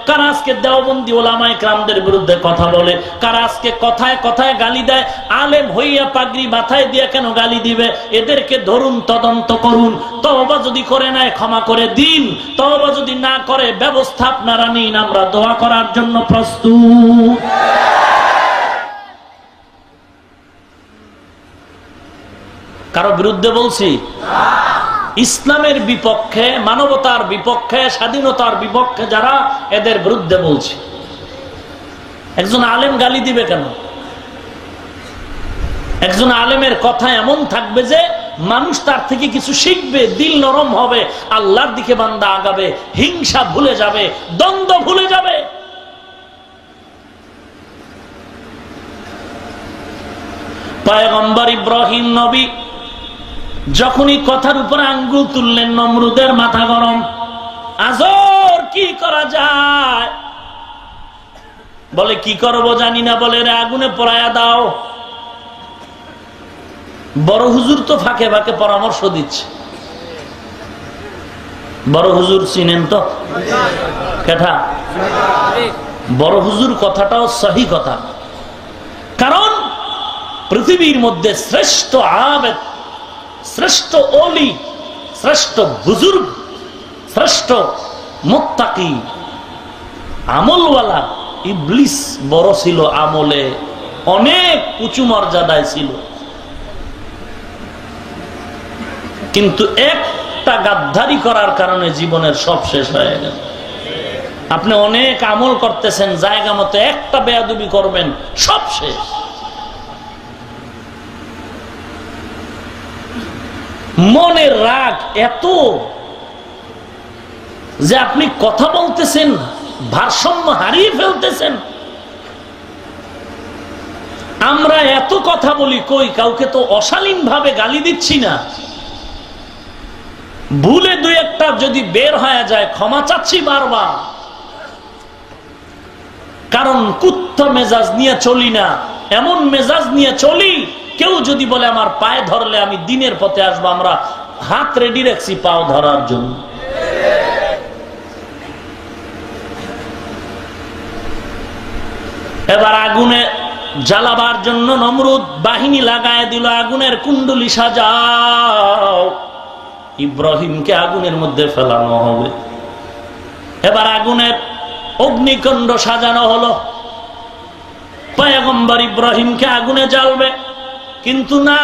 কারা আজকে দেওবন্দি ওলামায়ে কেরামদের বিরুদ্ধে কথা বলে, কারা আজকে কথায় কথায় গালি দেয়। আলেম হইয়া পাগড়ি মাথায় দিয়ে কেন গালি দিবে? এদেরকে ধরুন, তদন্ত করুন, তওবা যদি করে নেয় ক্ষমা করে দিন, তওবা যদি না করে ব্যবস্থা আপনারা নিন, আমরা দোয়া করার জন্য প্রস্তুত। কারো বিরুদ্ধে বলছি? ইসলামের বিপক্ষে, মানবতার বিপক্ষে, স্বাধীনতার বিপক্ষে যারা, এদের বিরুদ্ধে বলছি। একজন আলেম গালি দিবে কেন? একজন আলেমের কথা এমন থাকবে যে মানুষ তার থেকে কিছু শিখবে, দিল নরম হবে, আল্লাহর দিকে বান্দা আগাবে, হিংসা ভুলে যাবে, দ্বন্দ্ব ভুলে যাবে। পয়গম্বর ইব্রাহিম নবী যখনই কথার উপরে আঙ্গুল তুললেন, নমরুদের মাথা গরম। আজর কি করা যায়? বলে কি করব জানি না। বলে রে আগুনে পোড়ায়া দাও। বড় হুজুর তো ফাঁকে ফাঁকে পরামর্শ দিচ্ছে। বড় হুজুর চিনেন তো? কেঠা? বড় হুজুর কথাটাও সহি কথা, কারণ পৃথিবীর মধ্যে শ্রেষ্ঠ আবেদ, শ্রেষ্ঠ ওলি, শ্রেষ্ঠ বুজুর্গ, শ্রেষ্ঠ মুত্তাকি, আমলওয়ালা ইবলিস বড় ছিল, আমলে অনেক উঁচু মর্যাদায় ছিল। কিন্তু একটা গাদ্দারি করার কারণে জীবনের সব শেষ হয়ে গেল। আপনি অনেক আমল করতেছেন, জায়গা মতো একটা বেয়াদবি করবেন, সব শেষ। মনের রাগ এত যে আপনি কথা বলতেছেন, ভারসাম্য হারিয়ে ফেলতেছেন। আমরা এত কথা বলি, কই কাউকে তো অশালীন ভাবে গালি দিচ্ছি না। ভুলে দুই একটা যদি বের হয়ে যায়, ক্ষমা চাচ্ছি বারবার। কারণ কুত্তা মেজাজ নিয়ে চলি না, এমন মেজাজ নিয়ে চলি, কেউ যদি বলে আমার পায়ে ধরলে আমি দিনের পথে আসবো, আমরা হাত রেডি রাখছি পাও ধরার জন্য। এবার আগুনে জ্বালাবার জন্য নমরুদ বাহিনী লাগায় দিল, আগুনের কুণ্ডলি সাজাও, ইব্রাহিমকে আগুনের মধ্যে ফেলানো হবে। এবার আগুনের অগ্নিকুণ্ড সাজানো হলো, পয়গম্বর ইব্রাহিমকে আগুনে জ্বালবে। কিন্তু না,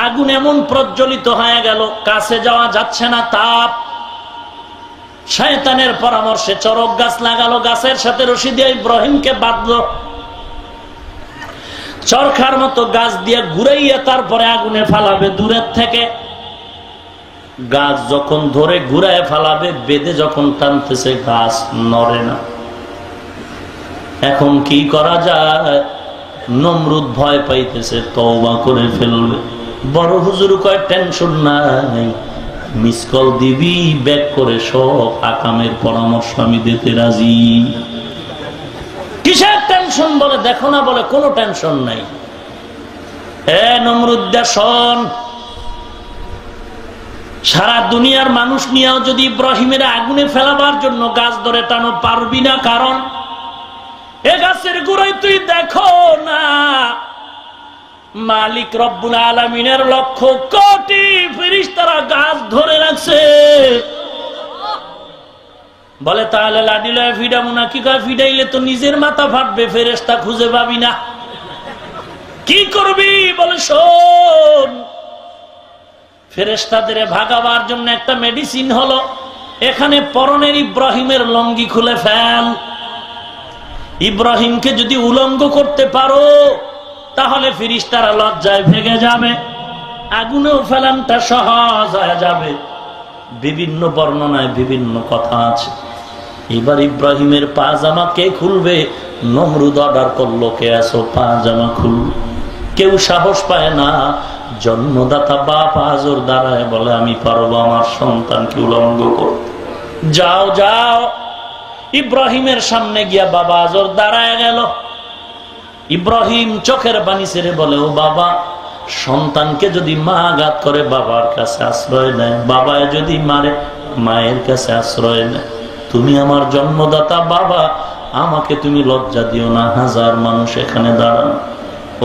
আগুন এমন প্রজ্বলিত হয়ে গেল, কাছে যাওয়া যাচ্ছে না, তাপ। শয়তানের পরামর্শে চরক গাছ লাগালো, গাছের সাথে রশি দিয়ে ইব্রাহিমকে বাঁধলো, চরখার মতো গাছ দিয়ে ঘুরাইয়া তারপরে আগুনে ফালাবে দূরের থেকে। গাছ যখন ধরে ঘুরায় ফালাবে, বেদে যখন টানতেছে গাছ নড়ে না। এখন কি করা যায়? নমরুদ ভয় পাইতেছে, তওবা করে ফেলবে। বড় হুজুর কয় টেনশন নাই, মিস কল দিবি, ব্যাক করে সব আকামের পরামর্শ আমি দিতে রাজি। কিসের টেনশন? বলে দেখো না, বলে কোনো টেনশন নাই। এ নমরুদ শোন, সারা দুনিয়ার মানুষ নিয়েও যদি ইব্রাহিমের আগুনে ফেলাবার জন্য গাছ ধরে টানো, পারবি না। কারণ এ গাছের গোড়ায় তুই দেখো না, মালিক রব্বুল আলামিনের লক্ষ কোটি ফেরেশতারা গাছ ধরে রাখছে। বলে তাহলে লাডি লয়ে ফিডামু না? কি কয় ফিডাইলে তো নিজের মাথা ফাটবে, ফেরেশতা খুঁজে পাবি না, কি করবি? বলে শোন, ফেরেশতাদের ভাগাবার জন্য একটা মেডিসিন হলো, এখানে পরনের ইব্রাহিমের লঙ্গি খুলে ফেল। ইব্রাহিমকে যদি উলঙ্গ করতে পারো, তাহলে ফেরেশতারা লজ্জায় ভেঙে যাবে, আগুনেও ফেলানটা সহজ হয়ে যাবে। বিভিন্ন বর্ণনায় বিভিন্ন কথা আছে। এবার ইব্রাহিমের পাজামা কে খুলবে? নমরুদ অর্ডার করলো, কে আসো পাজামা খুল। কেউ সাহস পায় না। জন্মদাতা বাপ আজর দাঁড়ায় বলে আমি পারবো আমার সন্তানকে উলঙ্গ করতে। যাও যাও। ইব্রাহিমের সামনে গিয়া বাবা আজর দাঁড়ায় গেল। ইব্রাহিম চোখের পানি ছেড়ে বলে, ও বাবা, সন্তানকে যদি মা আঘাত করে বাবার কাছে আশ্রয় নেয়, বাবায় যদি মারে মায়ের কাছে আশ্রয় নেয়। তুমি আমার জন্মদাতা বাবা, আমাকে তুমি লজ্জা দিও না। হাজার মানুষ এখানে দাঁড়ানো।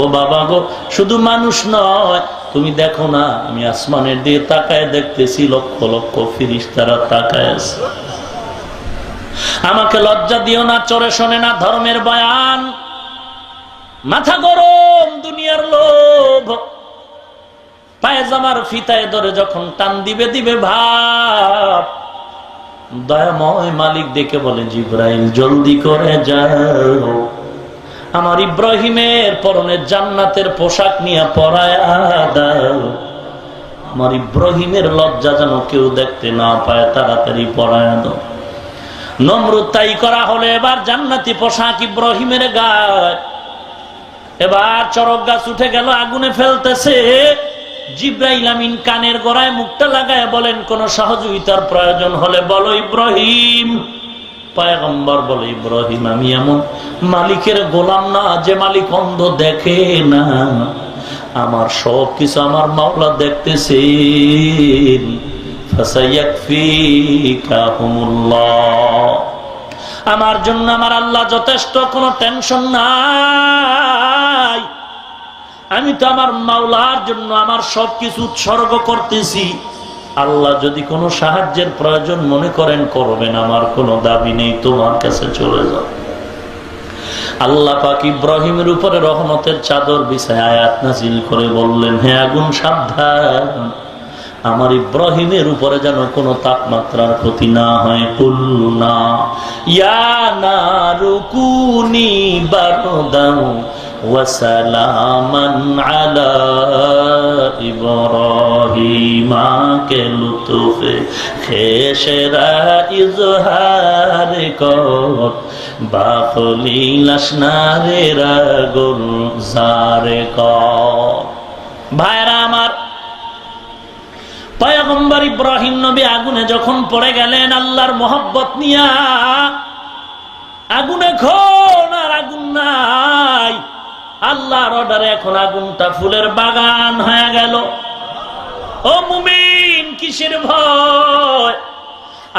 ও বাবা গো, শুধু মানুষ নয়, তুমি দেখো না, আমি আসমানের দিকে তাকায় দেখতেছি লক্ষ লক্ষ ফেরেশতারা তাকায় আছে। আমাকে লজ্জা দিও না। চোরে শোনে না ধর্মের বয়ান, মাথা গরম, দুনিয়ার লোভ, পায়জামার ফিতায় ধরে যখন টান দিবে দিবে ভাব। দয়াময় মালিক দেখে বলে, জিবরাইল জলদি করে যাও, আমার ইব্রাহিমের পরনে জান্নাতের পোশাক নিয়ে পরায়া দাও। আমার ইব্রাহিমের লজ্জা যেন কেউ দেখতে না পায়, তাড়াতাড়ি পরায়া দাও। নমরুদ তাই করা হলে এবার জান্নাতি পোশাক ইব্রাহিমের গায়ে। এবার চরক গাছ উঠে গেল, আগুনে ফেলতেছে। জিবরাইল আমিন কানের গোড়ায় মুখটা লাগায় বলেন, কোন সহযোগিতার প্রয়োজন হলে বলো ইব্রাহিম। পয়গম্বর বলে, ইব্রাহিম আমি এমন মালিকের গোলাম না যে মালিক অন্ধ দেখে না, আমার সব কিছু আমার মাওলা দেখতেছেন। ফাসায়াকফিকাহুমুল্লাহ, আমার জন্য আমার আল্লাহ যথেষ্ট, কোনো টেনশন নাই। আমি তো আমার মাওলার জন্য আমার সবকিছু উৎসর্গ করতেছি। আল্লাহ যদি কোনো সাহায্যের প্রয়োজন মনে করেন করবেন, আমার কোনো দাবি নেই, তোমার কাছে চলে যাও। আল্লাহ পাক ইব্রাহিমের উপরে রহমতের চাদর বিছায় আয়াত নাযিল করে বললেন, হে আগুন সাবধান, আমার ইব্রাহিমের উপরে যেন কোনো তাপমাত্রার ক্ষতি না হয়। কুল্লুনা ইয়া নারু কুনি বারদান ওয়া সালামান আলা ইব্রাহিম, কে লুতুফে খেশরা ইজহার কর বাখলিল আসনারে রাগুল জারে কর। ভাইরা আমার, পয়গম্বর ইব্রাহিম নবী আগুনে যখন পড়ে গেলেন, আল্লাহর মোহব্বত নিয়া, আগুনে এখন আর আগুন নাই, আল্লাহর অর্ডারে এখন আগুনটা ফুলের বাগান হয়ে গেল। ও মুমিন, কিসের ভয়?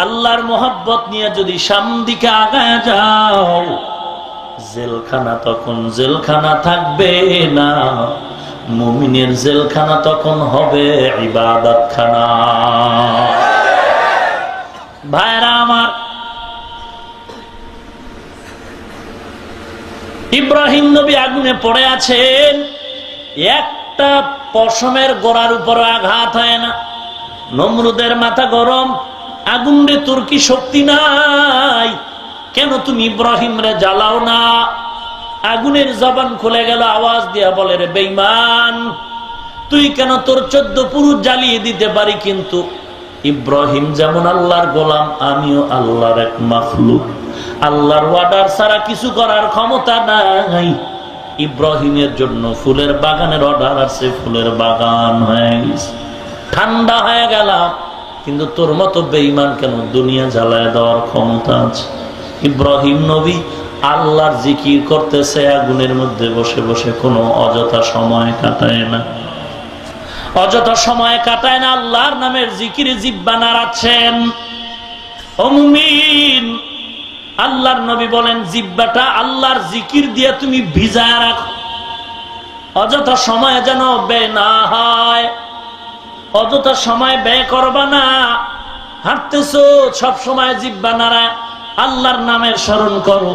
আল্লাহর মোহব্বত নিয়ে যদি সামনের দিকে আগায় যাও, জেলখানা তখন জেলখানা থাকবে না, মুমিনের জেলখানা তখন হবে ইবাদতখানা। ভাইরা আমার, ইব্রাহিম নবী আগুনে পড়ে আছেন, একটা পশমের গোড়ার উপর আঘাত হয় না। নমরুদের মাথা গরম, আগুন রে তোর কি শক্তি নাই? কেন তুমি ইব্রাহিম রে জ্বালাও না? আগুনের জবান খুলে গেল, আওয়াজ দিয়া বলে, রে বেঈমান, তুই কেন তোর 14 পুরুষ জ্বালিয়ে দিতে পারি, কিন্তু ইব্রাহিম যেমন আল্লাহর গোলাম, আমিও আল্লাহর এক মাখলুক, আল্লাহর ওয়ার্ডার ছাড়া কিছু করার ক্ষমতা নাই। ইব্রাহিমের জন্য ফুলের বাগানের অর্ডার আছে, ফুলের বাগান হয়ে গেছে, ঠান্ডা হয়ে গেলাম, কিন্তু তোর মতো বেঈমান কেন দুনিয়া জ্বালায় দেওয়ার ক্ষমতা আছে? ইব্রাহিম নবী আল্লাহর জিকির করতেছে, আগুনের মধ্যে বসে বসে, কোনো অযথা সময় কাটায় না, অযথা সময় কাটায় না, আল্লাহর নামের জিকিরে জিহ্বা নাড়াচ্ছেন। ও মুমিন, আল্লাহর নবী বলেন, জিহ্বাটা আল্লাহর জিকির দিয়ে তুমি ভিজায় রাখো, অযথা সময় যেন ব্যয় না হয়, অযথা সময় ব্যয় করবা না। হাঁটতেছো, সব সময় জিহ্বা নাড়ায় আল্লাহর নামের স্মরণ করো,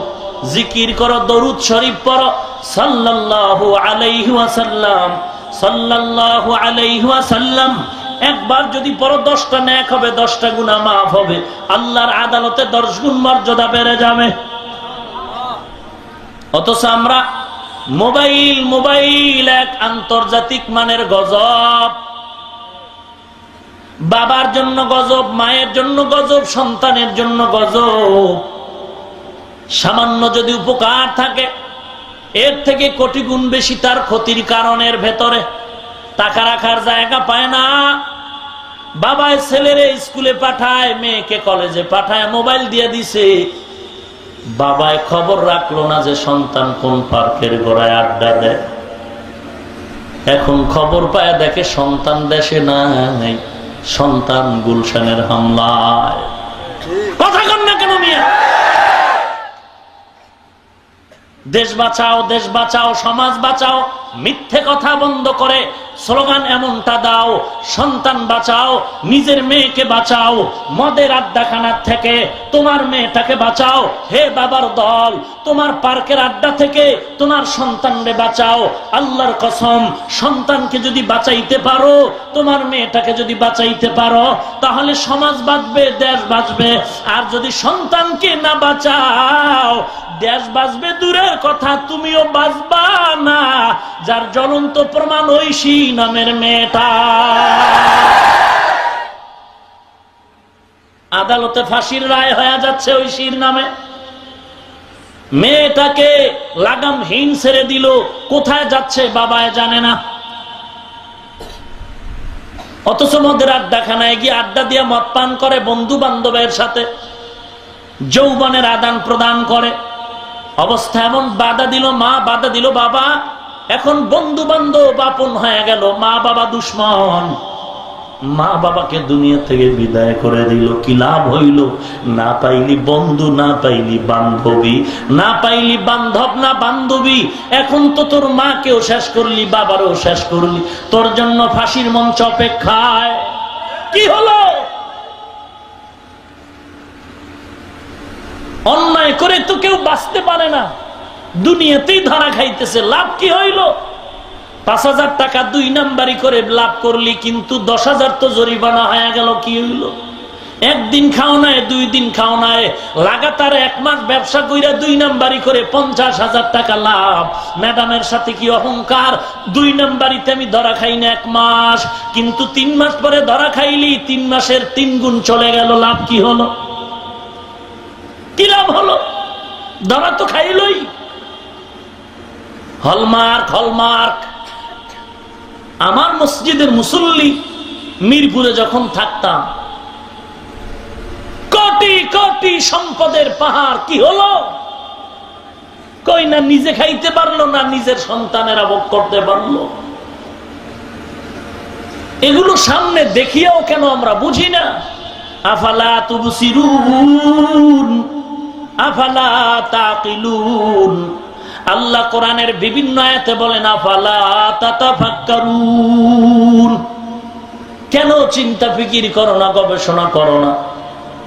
জিকির করো, দরুদ শরীফ পড়ো, সাল্লাল্লাহু আলাইহি ওয়াসাল্লাম, সাল্লাল্লাহু আলাইহি ওয়াসাল্লাম। একবার যদি পড়ো 10টা নেক হবে, 10টা গুনাহ মাফ হবে, আল্লাহর আদালতে 10 গুণ মর্যাদা বেড়ে যাবে। অথচ আমরা মোবাইল এক আন্তর্জাতিক মানের গজব। বাবার জন্য গজব, মায়ের জন্য গজব, সন্তানের জন্য গজব। সামান্য যদি উপকার থাকে, এর থেকে কোটি গুণ বেশি তার ক্ষতির কারণের ভেতরে। টাকা রাখার জায়গা পায় না, বাবায় ছেলেরে স্কুলে পাঠায়, মেয়েকে কলেজে পাঠায়, মোবাইল দিয়ে দিছে, বাবায় খবর রাখলো না যে সন্তান কোন পার্কের গোড়ায় আড্ডা দেয়। এখন খবর পায় দেখে সন্তান দেশে নাই, সন্তান গুলশানের হামলায়। কথা কন না কেন মিয়া? দেশ বাঁচাও, দেশ বাঁচাও, সমাজ বাঁচাও, মিথ্যে কথা বন্ধ করে স্লোগান এমনটা দাও, সন্তান বাঁচাও, নিজের মেয়েকে বাঁচাও, মদের আড্ডাখানার থেকে তোমার মেয়েটাকে বাঁচাও। হে বাবার দল, তোমার পার্কের আড্ডা থেকে তোমার সন্তানকে বাঁচাও। আল্লাহর কসম, সন্তানকে যদি বাঁচাইতে পারো, তোমার মেয়েটাকে যদি বাঁচাইতে পারো, তাহলে সমাজ বাঁচবে, দেশ বাঁচবে। আর যদি সন্তানকে না বাঁচাও, দেশ বাঁচবে দূরের কথা, তুমিও বাঁচবা না। যার জ্বলন্ত প্রমাণ ঐশী নামের মেয়েটা। আদালতে ফাঁসির রায় হয়ে যাচ্ছে ঐশীর নামে। মেয়েটাকে লাগামহীন ছেড়ে দিল, কোথায় যাচ্ছে বাবায় জানে না। অথচ মদের আড্ডাখানায় গিয়ে আড্ডা দিয়ে মদ পান করে, বন্ধু বান্ধবের সাথে যৌবনের আদান প্রদান করে। অবস্থা এমন, বাধা দিল মা, বাধা দিল বাবা, এখন বন্ধু বান্ধব আপন হয়ে গেল, মা বাবা দুশ্মন। মা বাবাকে দুনিয়া থেকে বিদায় করে দিল। কি লাভ হইল? না পাইলি বন্ধু, না পাইলি বান্ধবী, না পাইলি বান্ধব না বান্ধবী। এখন তো তোর মাকেও শেষ করলি, বাবারও শেষ করলি, তোর জন্য ফাঁসির মঞ্চ অপেক্ষায়। কি হলো? অন্যায় করে তো কেউ বাঁচতে পারে না, দুনিয়াতেই ধরা খাইতেছে। লাভ কি হইল? ৫,০০০ টাকা ২ নাম্বারি করে লাভ করলি, কিন্তু ১০,০০০ তো জরিমানা হয়ে গেল। কি হইল? একদিন খাও নাই, ২ দিন খাও নাই, লাগাতার ১ মাস ব্যবসা কইরা ২ নাম্বারি করে ৫০,০০০ টাকা লাভ। ম্যাডামের সাথে কি অহংকার? ২ নাম্বারিতে আমি ধরা খাই না ১ মাস, কিন্তু ৩ মাস পরে ধরা খাইলি, ৩ মাসের ৩ গুণ চলে গেল। লাভ কি হলো? কি লাভ হলো? ধরা তো খাইলই। Hallmark, hallmark. আমার মসজিদের মুসল্লি মিরপুরে যখন থাকতাম, কোটি কোটি সম্পদের পাহাড়। কি হলো? কই না নিজে খাইতে পারলো, না নিজের সন্তানেরা ভোগ করতে পারলো। এগুলো সামনে দেখিয়াও কেন আমরা বুঝি না? আফালা তুবসিরুন, আফালা তাকিলুন। আল্লাহ কোরআনের বিভিন্ন আয়াতে বলেন আফালা তাতাফাক্কারুন। কেন চিন্তা ফিকির করো না, গবেষণা করো না?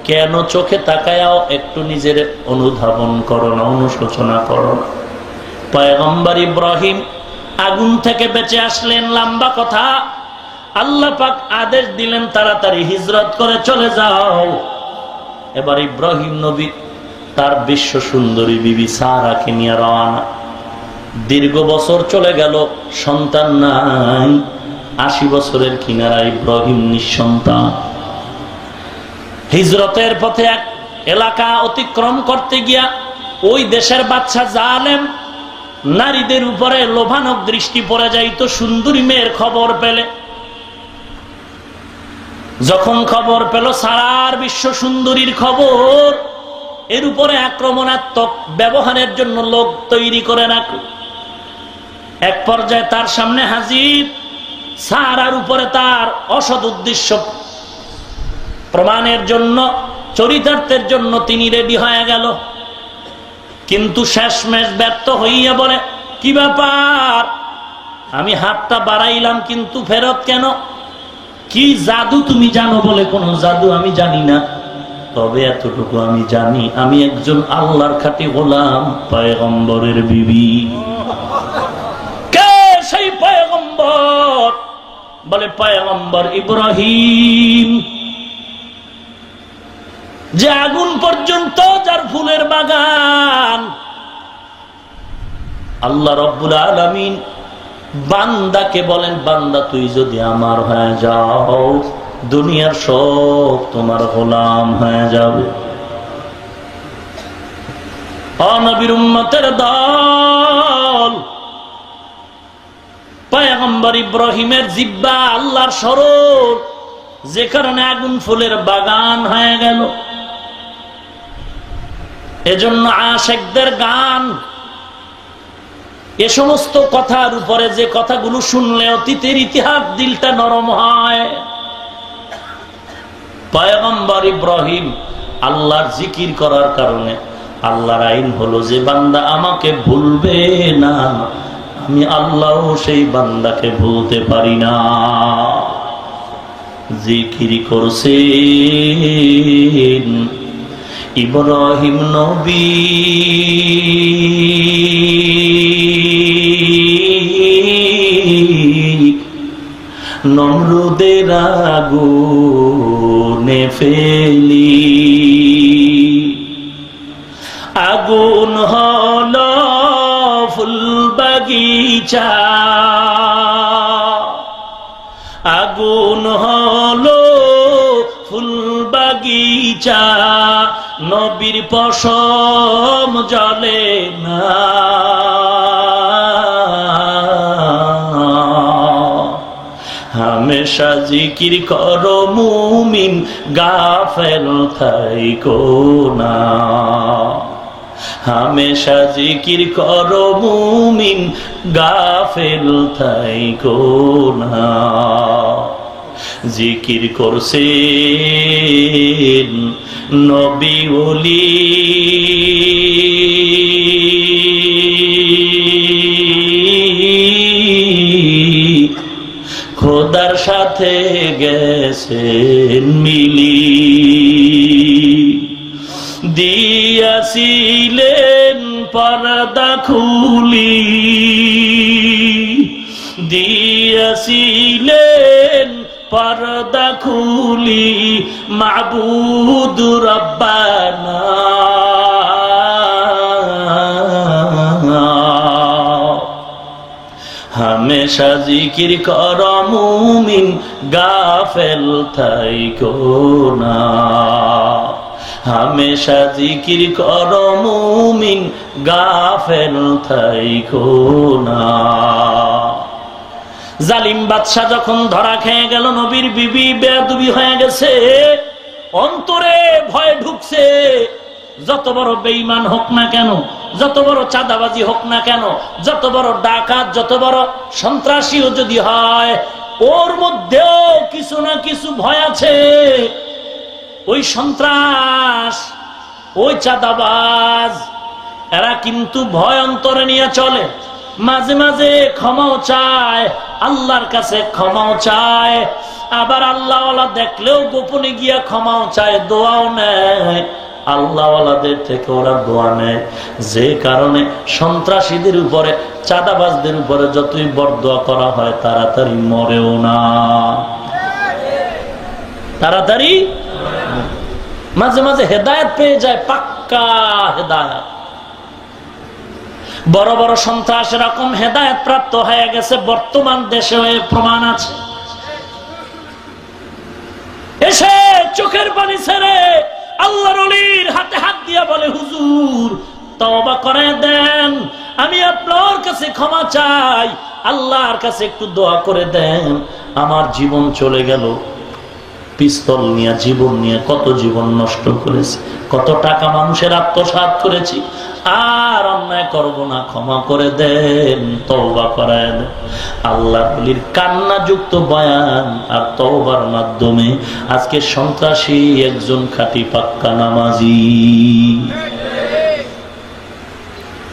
কেন চোখে তাকায়াও একটু নিজের অনুধাবন করো না, অনুশোচনা করো না? পয়গম্বর ইব্রাহিম আগুন থেকে বেঁচে আসলেন, লম্বা কথা। আল্লাহ পাক আদেশ দিলেন তাড়াতাড়ি হিজরত করে চলে যাও। এবার ইব্রাহিম নবী তার বিশ্ব সুন্দরী বিবি সারাকে নিয়ে রওনা। দীর্ঘ বছর চলে গেল, সন্তান নাই। ৮০ বছরের কিনারা ইব্রাহিম নিঃসন্তান। হিজরতের পথে এক এলাকা অতিক্রম করতে গিয়া ওই দেশের বাদশা জালেম নারীদের উপরে লোভানক দৃষ্টি পড়ে যাইত। সুন্দরী মেয়ের খবর পেলে, যখন খবর পেল সারার বিশ্ব সুন্দরীর খবর, এর উপরে আক্রমণাত্মক ব্যবহারের জন্য লোক তৈরি করে রাখল। এক পর্যায়ে তার সামনে হাজির, সারার উপরে তার অসৎ উদ্দেশ্য প্রমাণের জন্য, চরিতার্থের জন্য তিনি রেডি হয়ে গেল। কিন্তু শেষমেশ ব্যর্থ হইয়া বলে, কি ব্যাপার? আমি হাতটা বাড়াইলাম কিন্তু ফেরত কেন? কি জাদু তুমি জানো? বলে কোন জাদু আমি জানি না, তবে এতটুকু আমি জানি, আমি একজন আল্লাহর খাঁটি গোলাম, পয়গম্বরের বিবি। কে সেই পয়গম্বর? বলে পয়গম্বর ইব্রাহিম, যে আগুন পর্যন্ত, যার ফুলের বাগান। আল্লাহ রাব্বুল আলামিন বান্দাকে বলেন, বান্দা তুই যদি আমার হয়ে যাও, দুনিয়ার সব তোমার গোলাম হয়ে যাবে। নবীর উম্মতের দল, পয়গম্বর ইব্রাহিমের জিহ্বা আল্লাহর স্মরণ, যে কারণে আগুন ফুলের বাগান হয়ে গেল। এজন্য আশিকদের গান, এ সমস্ত কথার উপরে যে কথাগুলো শুনলে অতীতের ইতিহাস দিলটা নরম হয়। পয়গম্বর ইব্রাহিম আল্লাহর জিকির করার কারণে আল্লাহর আইন হলো যে বান্দা আমাকে ভুলবে না, আমি আল্লাহ সেই বান্দাকে ভুলতে পারি না। জিকির করছেন ইব্রাহিম নবী, নমরুদের আগুনে ফেলি, আগুন হলো ফুল বাগিচা, আগুন হলো ফুল বাগিচা, নবীর পশম জ্বলে না। হামেশা জিকির করো মুমিন, গাফেল থাইকো না। হামেশা জিকির করো মুমিন, গাফেল থাইকো না। জিকির করছেন নবী ওলি, খোদার সাথে গেছেন মিলি, দিয়াছিলেন পর্দা খুলি, দিয়াছিলেন পর্দা খুলি, মাবুদ রব্বানা। হামেশা জিকির কর মুমিন, গাফেল থাইকো না। হামেশা জিকির কর মুমিন, গাফেল থাইকো না। জালিম বাদশা যখন ধরা খেয়ে গেল, নবীর বিবি বেয়াদবি হয়ে গেছে, অন্তরে ভয় ঢুকছে। যত বড় বেঈমান হোক না কেন, যত বড় চাঁদাবাজি হোক না কেন, যত বড় ডাকাত, যত বড় সন্ত্রাসীও যদি হয়, ওর মধ্যেও কিছু না কিছু ভয় আছে। ওই সন্ত্রাস, ওই চাঁদাবাজ, এরা কিন্তু ভয় অন্তরে নিয়ে চলে। মাঝে মাঝে ক্ষমাও চায়, আল্লাহর কাছে ক্ষমাও চায়, আবার আল্লাহওয়ালা দেখলেও গোপনে গিয়া ক্ষমাও চায়, দোয়াও নেয়। আল্লাহওয়ালাদের থেকে ওরা দোয়া নেয়, যে কারণে সন্ত্রাসীদের উপরে, চাঁদাবাজদের উপরে যতই বরদোয়া করা হয়, তাড়াতাড়ি মরেও না, তাড়াতাড়ি। মাঝে মাঝে হেদায়েত পেয়ে যায়, পাক্কা হেদায়েত। বড় বড় সন্ত্রাস এরকম হেদায়েত প্রাপ্ত হয়ে গেছে, বর্তমান দেশে হয়ে প্রমাণ আছে। এসে চোখের পানি ছেড়ে আল্লাহর ওলির হাতে হাত দিয়া বলে, হুজুর তওবা করে দেন, আমি আপনার কাছে ক্ষমা চাই, আল্লাহর কাছে একটু দোয়া করে দেন। আমার জীবন চলে গেল, পিস্তল নিয়ে, জীবন নিয়ে কত জীবন নষ্ট করেছি, কত টাকা মানুষের আত্মসাৎ করেছি, আর অন্যায় করব না, ক্ষমা করে দেন, তওবা করায় দেন। আল্লাহর ওলির কান্নাযুক্ত বয়ান আর তওবার মাধ্যমে আজকে সন্ত্রাসী একজন খাঁটি পাক্কা নামাজি।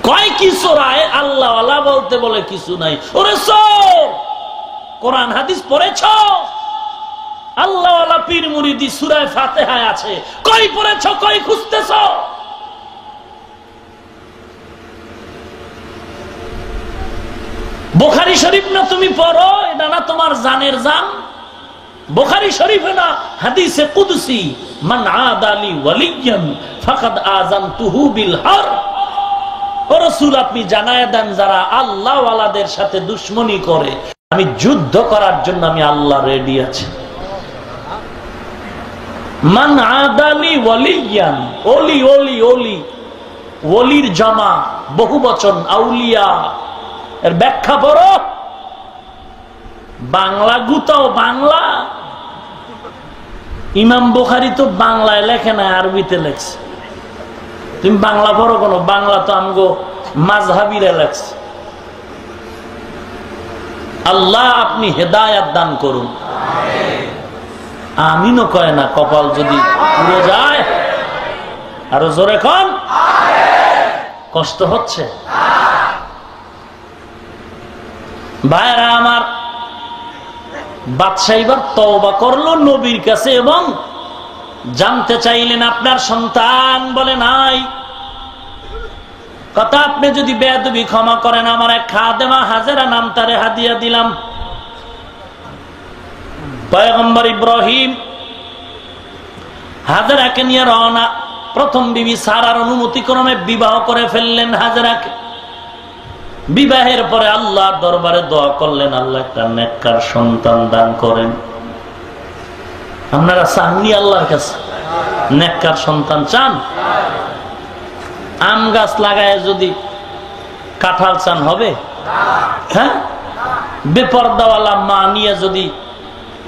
কয় কি চোরায়, আল্লাহওয়ালা বলতে বলে কিছু নাই। ওরে চোর, কোরআন হাদিস পড়েছ? আল্লাহওয়ালা পীর মুরিদি সূরা ফাতিহায় আছে, কই পড়েছ, কই খুঁজতেছ? বুখারী শরীফ না তুমি পড়ো, এটা না তোমার জানের জান? বুখারী শরীফে না হাদিসে কুদসি, মান আদালি ওয়ালিয়ান ফাকাদ আযানতুহু বিল হারব। ও রাসূল, আপনি জানায় দেন, যারা আল্লাহওয়ালাদের সাথে দুশমনি করে, আমি যুদ্ধ করার জন্য আমি আল্লাহ রেডি আছি। মান আদালি ওয়ালিয়ান, ওলি ওলি ওলি, ওলির জামা বহু বচন, আউলিয়া। এর ব্যাখ্যা পড়ো, বাংলা গুতাও, বাংলা। ইমাম বুখারী তো বাংলায় লেখে না, আরবিতে লেখছে। তুমি বাংলা পড়ো কেন? বাংলা তো আমগো মাযহাবীরা লেখছে। আল্লাহ আপনি হেদায়েত দান করুন, আমিনও কয় না, কপাল যদি পুরো যায়। আরো জোরে কোন কষ্ট হচ্ছে? ভাইরা আমার, বাদশা এবার তওবা করলো নবীর কাছে এবং জানতে চাইলেন আপনার সন্তান বলে নাই। কথা, আপনি যদি বেয়াদবি ক্ষমা করেন, আমার এক খাদেমা হাজেরা নাম তারে হাদিয়া দিলাম। পয়গম্বর ইব্রাহিম হাজেরাকে নিয়ে রওনা। প্রথম বিবি সারার অনুমতি ক্রমে বিবাহ করে ফেললেন হাজেরাকে। বিবাহের পরে আল্লাহর দরবারে দোয়া করলেন, আল্লাহ একটা নেককার সন্তান দান করেন। আপনারা চাননি আল্লাহর কাছে নেককার সন্তান চান? আম গাছ লাগায় যদি কাঁঠাল চান হবে? হ্যাঁ, বেপর্দাওয়ালা মা নিয়ে যদি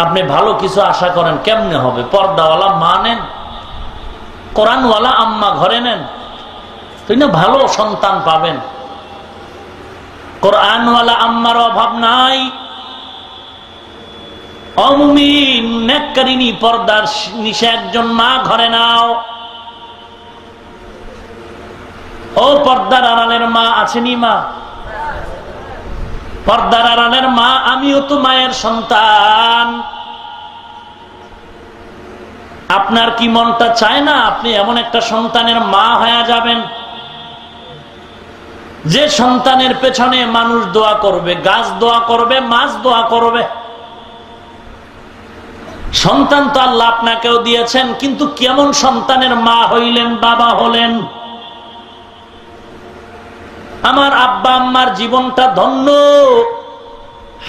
আপনি ভালো কিছু আশা করেন কেমনে হবে? পর্দাওয়ালা মা নেন, কোরআনওয়ালা আম্মা ঘরে নেন, তুই না ভালো সন্তান পাবেন। কোরআনওয়ালা আম্মার অভাব নাই। অমুমিন নেককারিনী পর্দার নিশে একজন মা ঘরে নাও। ও পর্দার আড়ালের মা আছেনি? মা পর্দার আড়ালের মা, আমিও তো মায়ের সন্তান। আপনার কি মনটা চায় না আপনি এমন একটা সন্তানের মা হয়ে যাবেন যে সন্তানের পেছনে মানুষ দোয়া করবে, গাছ দোয়া করবে, মাছ দোয়া করবে? সন্তান তো আল্লাহ আপনাকেও দিয়েছেন, কিন্তু কেমন সন্তানের মা হইলেন, বাবা হলেন? আমার আব্বা আম্মার জীবনটা ধন্য,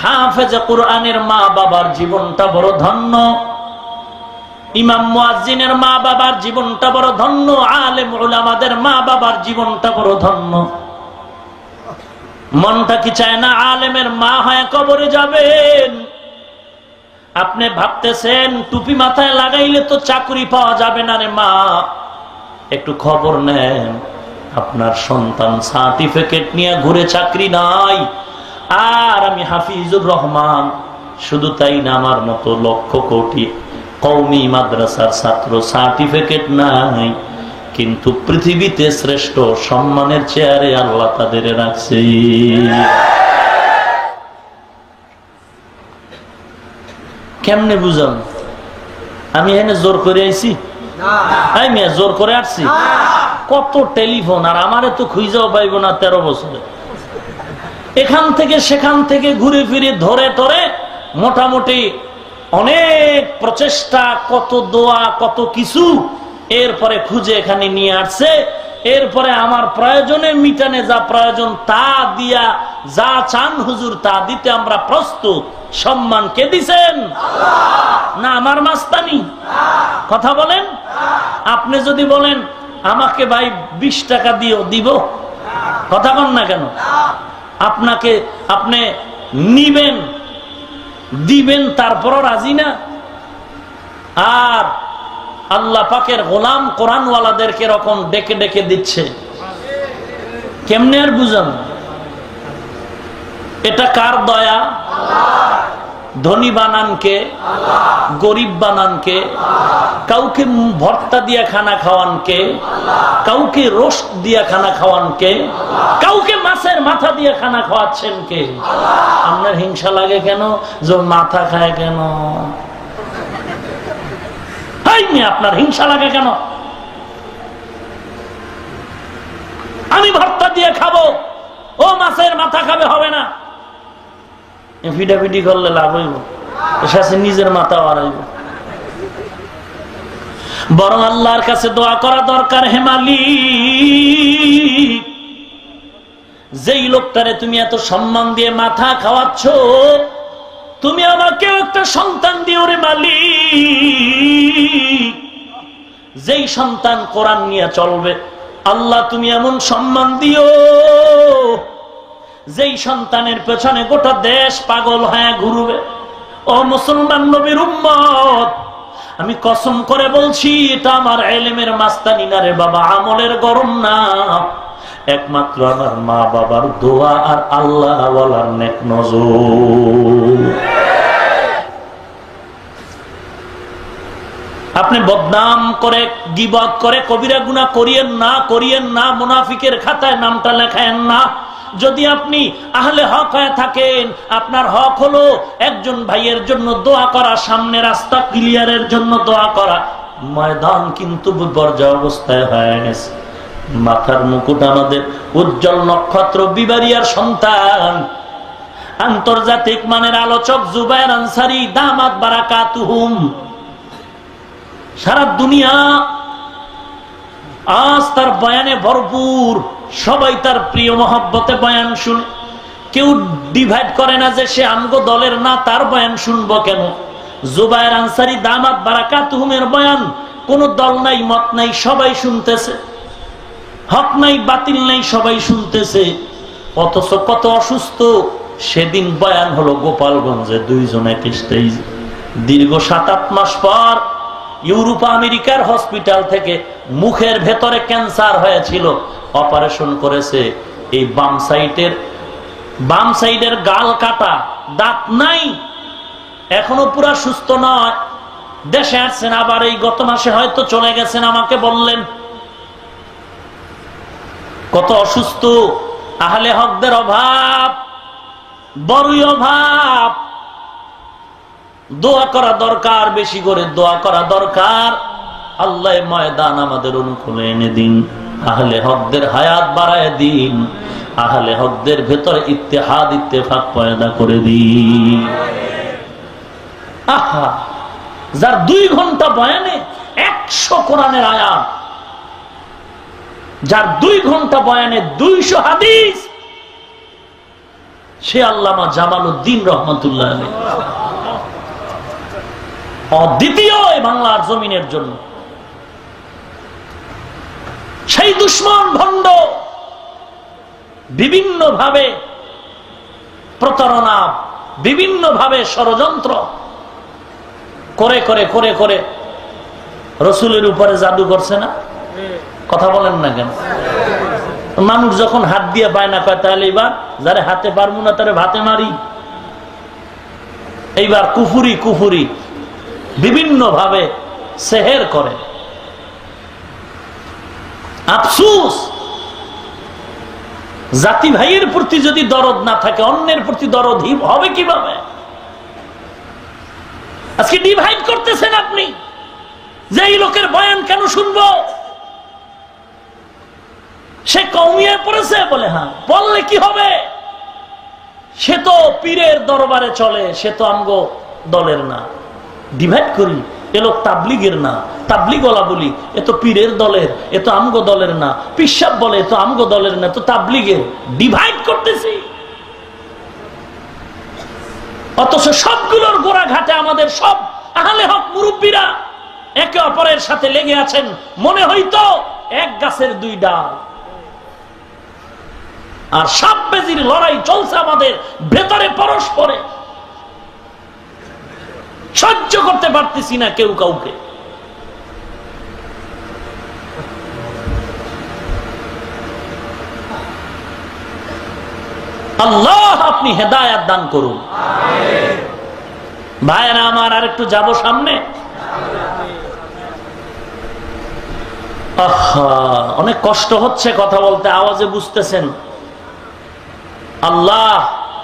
হাফেজে কুরআনের মা বাবার জীবনটা বড় ধন্য, ইমাম মুয়াজ্জিনের মা বাবার জীবনটা বড় ধন্য, আলেম উলামাদের মা বাবার জীবনটা বড় ধন্য। মনটা কি চায় না আলেমের মা হয়ে কবরে যাবেন? আপনি ভাবতেছেন টুপি মাথায় লাগাইলে তো চাকরি পাওয়া যাবে না রে মা, একটু খবর নেন, আপনার সন্তান সার্টিফিকেট নিয়ে ঘুরে চাকরি নাই। আর আমি হাফিজুর রহমান, শুধু তাই না, আমার মতো লক্ষ কোটি কওমি মাদ্রাসার ছাত্র সার্টিফিকেট নাই, কিন্তু পৃথিবীতে শ্রেষ্ঠ সম্মানের চেয়ারে আল্লাহ তাদের রাখছে। কেমনে বুঝাম? আমি এখানে জোর করে আইছি? জোর করে আসছি? কত টেলিফোন, আর আমারে তো খুঁজাও পাইব না 13 বছরে। এখান থেকে সেখান থেকে ঘুরে ফিরে ধরে টরে মোটামুটি অনেক প্রচেষ্টা, কত দোয়া, কত কিছু, এরপরে খুঁজে এখানে নিয়ে আসছে। এরপরে আমার প্রয়োজনে মিটানে যা প্রয়োজন তা দিয়া, যা চান হুজুর তা দিতে আমরা প্রস্তুত। সম্মান কে দিছেন? না আমার মাস্তানি? কথা বলেন। আপনি যদি বলেন আমাকে ভাই 20 টাকা দিও, দিব? কথা বল না কেন? আপনাকে আপনি নিবেন, দিবেন, তারপরও রাজি না? আর আল্লাহ পাকের গোলাম কোরআনওয়ালাদেরকে এরকম ডেকে ডেকে দিচ্ছে, কেমনে আর বুঝান? এটা কার দয়া? ধনী বানানকে, গরিব বানানকে, কাউকে ভর্তা দিয়া খানা খাওয়ানকে, কাউকে রোস্ট দিয়া খানা খাওয়ানকে, কাউকে মাছের মাথা দিয়ে খানা খাওয়াচ্ছেন কে? আপনার হিংসা লাগে কেন যে মাথা খায় কেন? আপনার হিংসা লাগে কেন? আমি ভর্তা দিয়ে খাবো, ও মাছের মাথা খাবে, হবে না। ফিটাফিটি করলে লাভ হইব, শেষে নিজের মাথা হারাইব। বরং আল্লাহর কাছে দোয়া করা দরকার, হে মালিক, যেই লোকটারে তুমি এত সম্মান দিয়ে মাথা খাওয়াচ্ছ, তুমি আমাকে একটা সন্তান দিও রে মালিক, যেই সন্তান কোরআন নিয়ে চলবে। আল্লাহ তুমি এমন সম্মান দিও যেই সন্তানের পেছনে গোটা দেশ পাগল হয়ে ঘুরবে। ও মুসলমান নবীর উম্মত, আমি কসম করে বলছি, এটা আমার ইলমের মাস্তানি না রে বাবা, আমলের গরম না, একমাত্র আমার মা বাবার দোয়া আর আল্লাহ ওয়ালার নেক নজর। আপনি বদনাম করে গীবত করে কবিরা গুনাহ করিয়েন না মুনাফিকের খাতায় নামটা লেখায়েন না। যদি আপনি আহলে হক হয়ে থাকেন, আপনার হক হলো একজন ভাইয়ের জন্য দোয়া করা, সামনে রাস্তা ক্লিয়ারের জন্য দোয়া করা। ময়দান কিন্তু বিপর্যয় অবস্থায় হয়ে গেছে। মাথার মুকুট আমাদের উজ্জ্বল নক্ষত্র, বিবারিয়ার সন্তান, আন্তর্জাতিক মানের আলোচক জুবায়ের আনসারী দামাত বারাকাতুহুম, সারা দুনিয়া আজ তার বয়ানে ভরপুর। সবাই তার প্রিয় মহব্বতে বয়ান শুনে। কেউ ডিভাইড করে না যে সে আমগো দলের না, তার বয়ান শুনবো কেন। জুবায়ের আনসারী দামাত বারাকাতুহুমের বয়ান কোন দল নাই, মত নাই, সবাই শুনতেছে। হক নাই, বাতিল নাই, সবাই শুনতেছে। অথচ কত অসুস্থ। সেদিন বয়ান হলো গোপালগঞ্জে, দুইজন এক স্টেজ। দীর্ঘ 7-8 মাস পর ইউরোপ আমেরিকার হসপিটাল থেকে মুখের ভেতরে ক্যান্সার হয়েছিল, অপারেশন করেছে। এই বাম সাইডের গাল কাটা, দাঁত নাই, এখনো পুরা সুস্থ নয়। দেশে আসছেন, আবার এই গত মাসে হয়তো চলে গেছেন, আমাকে বললেন। কত অসুস্থ। আহলে হকদের অভাব, বড়ই অভাব। দোয়া করা দরকার, বেশি করে দোয়া করা দরকার। আল্লাহ ময়দান আমাদের অনুকূলে এনে দিন, আহলে হকদের হায়াত বাড়ায় দিন, আহলে হকদের ভেতরে ইত্তেহাদ ইত্তেফাক পয়দা করে দিন। আহা, যার 2 ঘন্টা বয়ানে 100 কোরআনের আয়াত, যার 2 ঘন্টা বয়ানে 200 হাদিস, সে আল্লামা জামালউদ্দিন রহমাতুল্লাহ আলাইহি, অদ্বিতীয় এই বাংলার জমিনের জন্য। সেই দুশ্মন ভণ্ড বিভিন্ন ভাবে প্রতারণা, বিভিন্ন ভাবে ষড়যন্ত্র করে করে করে করে রসুলের উপরে জাদু করছে না? কথা বলেন না কেন? মানুষ যখন হাত দিয়ে বায়না করে, তাহলে এবার যারে হাতে পারবো না তারে ভাতে মারি। এইবার কুফুরি বিভিন্ন ভাবে সেহের করে। আফসোস, জাতি ভাইয়ের প্রতি যদি দরদ না থাকে, অন্যের প্রতি দরদ হবে কিভাবে? আজকে ডিভাইড করতেছেন আপনি, যে এই লোকের বয়ান কেন শুনবো? সে কওমিয়ে পড়েছে বলে, হ্যাঁ, বললে কি হবে? সে তো পীরের দরবারে চলে, সে তো আমগো দলের না। ডিভাইড করি, এ লোক তাবলিগের না, তাবলিগওয়ালা বলি, এ তো পীরের দলের, এ তো আমগো দলের না। পিশাব বলে, এ তো আমগো দলের না, তো তাবলিগের। ডিভাইড করতেছি। অথচ সবগুলোর গোড়া ঘাটে আমাদের সব আহলে হক মুরব্বীরা একে অপরের সাথে লেগে আছেন। মনে হইতো এক গাছের 2 ডাল। আর সাপ বেজির লড়াই চলছে আমাদের ভেতরে পরস্পরে। সহ্য করতে পারতেছি না কেউ কাউকে। আল্লাহ আপনি হেদায়েত দান করুন। ভাইরা আমার, আর একটু যাব সামনে। অনেক কষ্ট হচ্ছে কথা বলতে, আওয়াজে বুঝতেছেন। আল্লাহ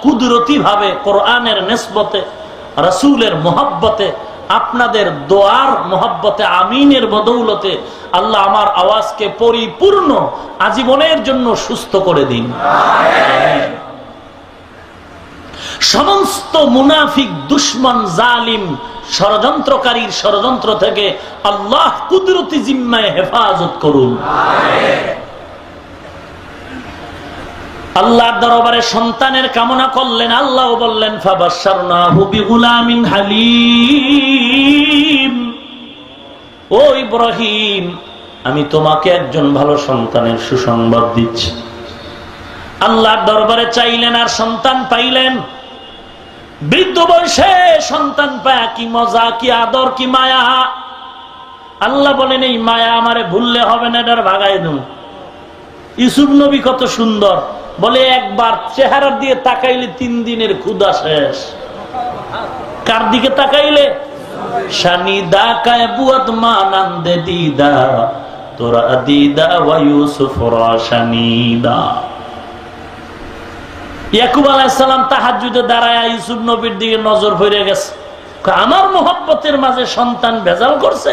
কুদরতি ভাবে কোরআনের নিসবতে, রাসূলের মোহাব্বতে, আপনাদের দোয়ার মোহাব্বতে, আমিনের বদৌলতে আল্লাহ আমার আওয়াজকে পরিপূর্ণ আজীবনের জন্য সুস্থ করে দিন। সমস্ত মুনাফিক, দুশমন, জালিম, ষড়যন্ত্রকারীর ষড়যন্ত্র থেকে আল্লাহ কুদরতি জিম্মায় হেফাজত করুন। আল্লাহর দরবারে সন্তানের কামনা করলেন, আল্লাহ বললেন ফাবাশশারনাহু বিগুলামিন হালিম। ও ইব্রাহিম, আমি তোমাকে একজন ভালো সন্তানের সুসংবাদ দিচ্ছি। আল্লাহর দরবারে চাইলেন আর সন্তান পাইলেন। বৃদ্ধ বয়সে সন্তান পায়া কি মজা, কি আদর, কি মায়া। আল্লাহ বলেন এই মায়া আমারে ভুললে হবে না, এটার ভাগাই দেব। ইউসুফ নবী কত সুন্দর, বলে একবার চেহারা দিয়ে তাকাইলে 3 দিনের ক্ষুধা শেষ। কার দিকে তাকাইলে? শানিদা কায় বুয়াত মানন্দে দিদা তোরা দিদা ওয়া ইউসুফ রাশানিদা। ইয়াকুব আলাইহিস সালাম তাহাজ্জুদে দাঁড়ায় ইউসুফ নবীর দিকে নজর পড়ে গেছে, আমার মোহাব্বতের মাঝে সন্তান ভেজাল করছে,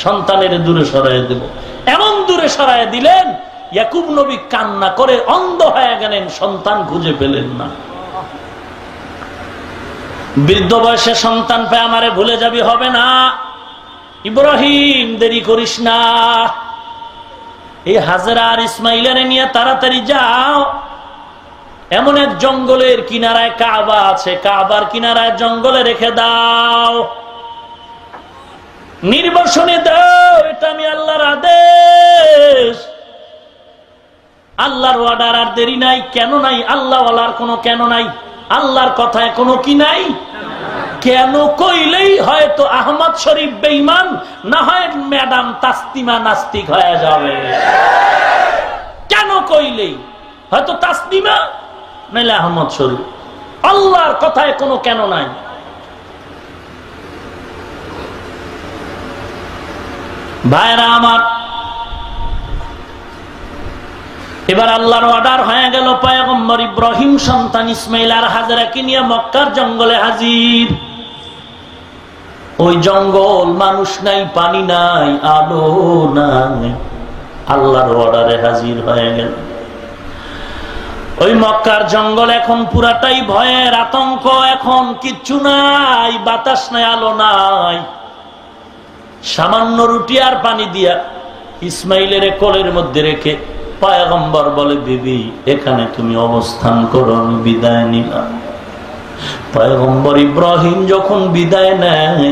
সন্তানের দূরে সরাইয়া দেব। এমন দূরে সরাইয়া দিলেন ইয়াকুব নবী কান্না করে অন্ধ হয়ে গেলেন, সন্তান খুঁজে পেলেন না। বৃদ্ধ বয়সে সন্তান পেয়ে আমারে ভুলে যাবি, হবে না ইব্রাহিম, দেরি করিস না। এই হাজেরা আর ইসমাইলের নিয়ে তাড়াতাড়ি যাও, এমন এক জঙ্গলের কিনারায় কাবা আছে, কাবার কিনারায় জঙ্গলে রেখে দাও, নির্বাসনে দাও, এটা আমি আল্লাহর আদেশ, আল্লাহর অর্ডার। আর দেরি নাই, কেন নাই? আল্লাহ ওয়ালার কোনো কেন নাই, আল্লাহর কথায় কোনো কি নাই। কেন কইলেই হয়তো আহমদ শরীফ বেঈমান, না হয় ম্যাডাম তাসলিমা নাস্তিক হয়ে যাবে। কেন কইলেই হয়তো তাসলিমা নাইলে আহমদ শরীফ, আল্লাহর কথায় কোনো কেন নাই। ভাইরা আমার, এবার আল্লাহর অর্ডার হয়ে গেল, পয়গম্বর ইব্রাহিম সন্তান ইসমাইল আর হাজেরাকে নিয়ে মক্কার জঙ্গলে হাজির। ওই জঙ্গল, মানুষ নাই, পানি নাই, আলো নাই, আল্লাহর অর্ডারে হাজির হয়ে গেল। ওই মক্কার জঙ্গল এখন পুরাটাই ভয়ের আতঙ্ক, এখন কিচ্ছু নাই, বাতাস নাই, আলো নাই। সামান্য রুটি আর পানি দিয়া ইসমাইলের কোলের মধ্যে রেখে পয়গম্বর বলে, বিবি এখানে তুমি অবস্থান করো, আমি বিদায় নিলাম। পয়গম্বর ইব্রাহিম যখন বিদায় নেয়,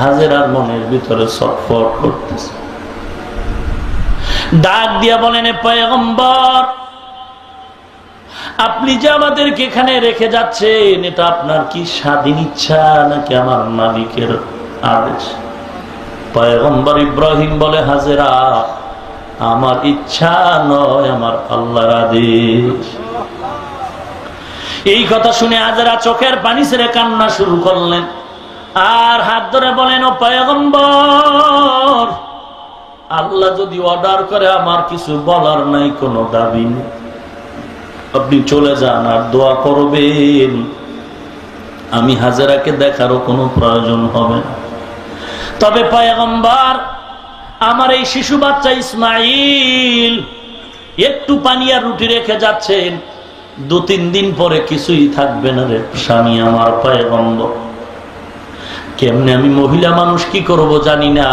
হাজেরার মনের ভিতরে ছটফট করতেছে। ডাক দিয়া বলেন, পয়গম্বর আপনি যে আমাদেরকে এখানে রেখে যাচ্ছেন, এটা আপনার কি স্বাধীন ইচ্ছা নাকি আমার মালিকের আদেশ? পয়গম্বর ইব্রাহিম বলে, হাজেরা আমার ইচ্ছা নয়, আমার আল্লাহর আদেশ। এই কথা শুনে হাজেরা চোখের পানি ছেড়ে কান্না শুরু করলেন, আর হাত ধরে বলেন, ও পয়গম্বর আল্লাহ যদি অর্ডার করে আমার কিছু বলার নাই, কোনো দাবি নেই, আপনি চলে যান আর দোয়া করবেন, আমি হাজেরাকে দেখারও কোনো প্রয়োজন হবে না। তবে পয়গম্বর আমার এই শিশু বাচ্চা ইসমাইল একটু পানি আর রুটি রেখে যাচ্ছেন, 2-3 দিন পরে কিছুই থাকবে না রে স্বামী আমার পয়গম্বর। কেমনে আমি মহিলা মানুষ কি করব জানি না,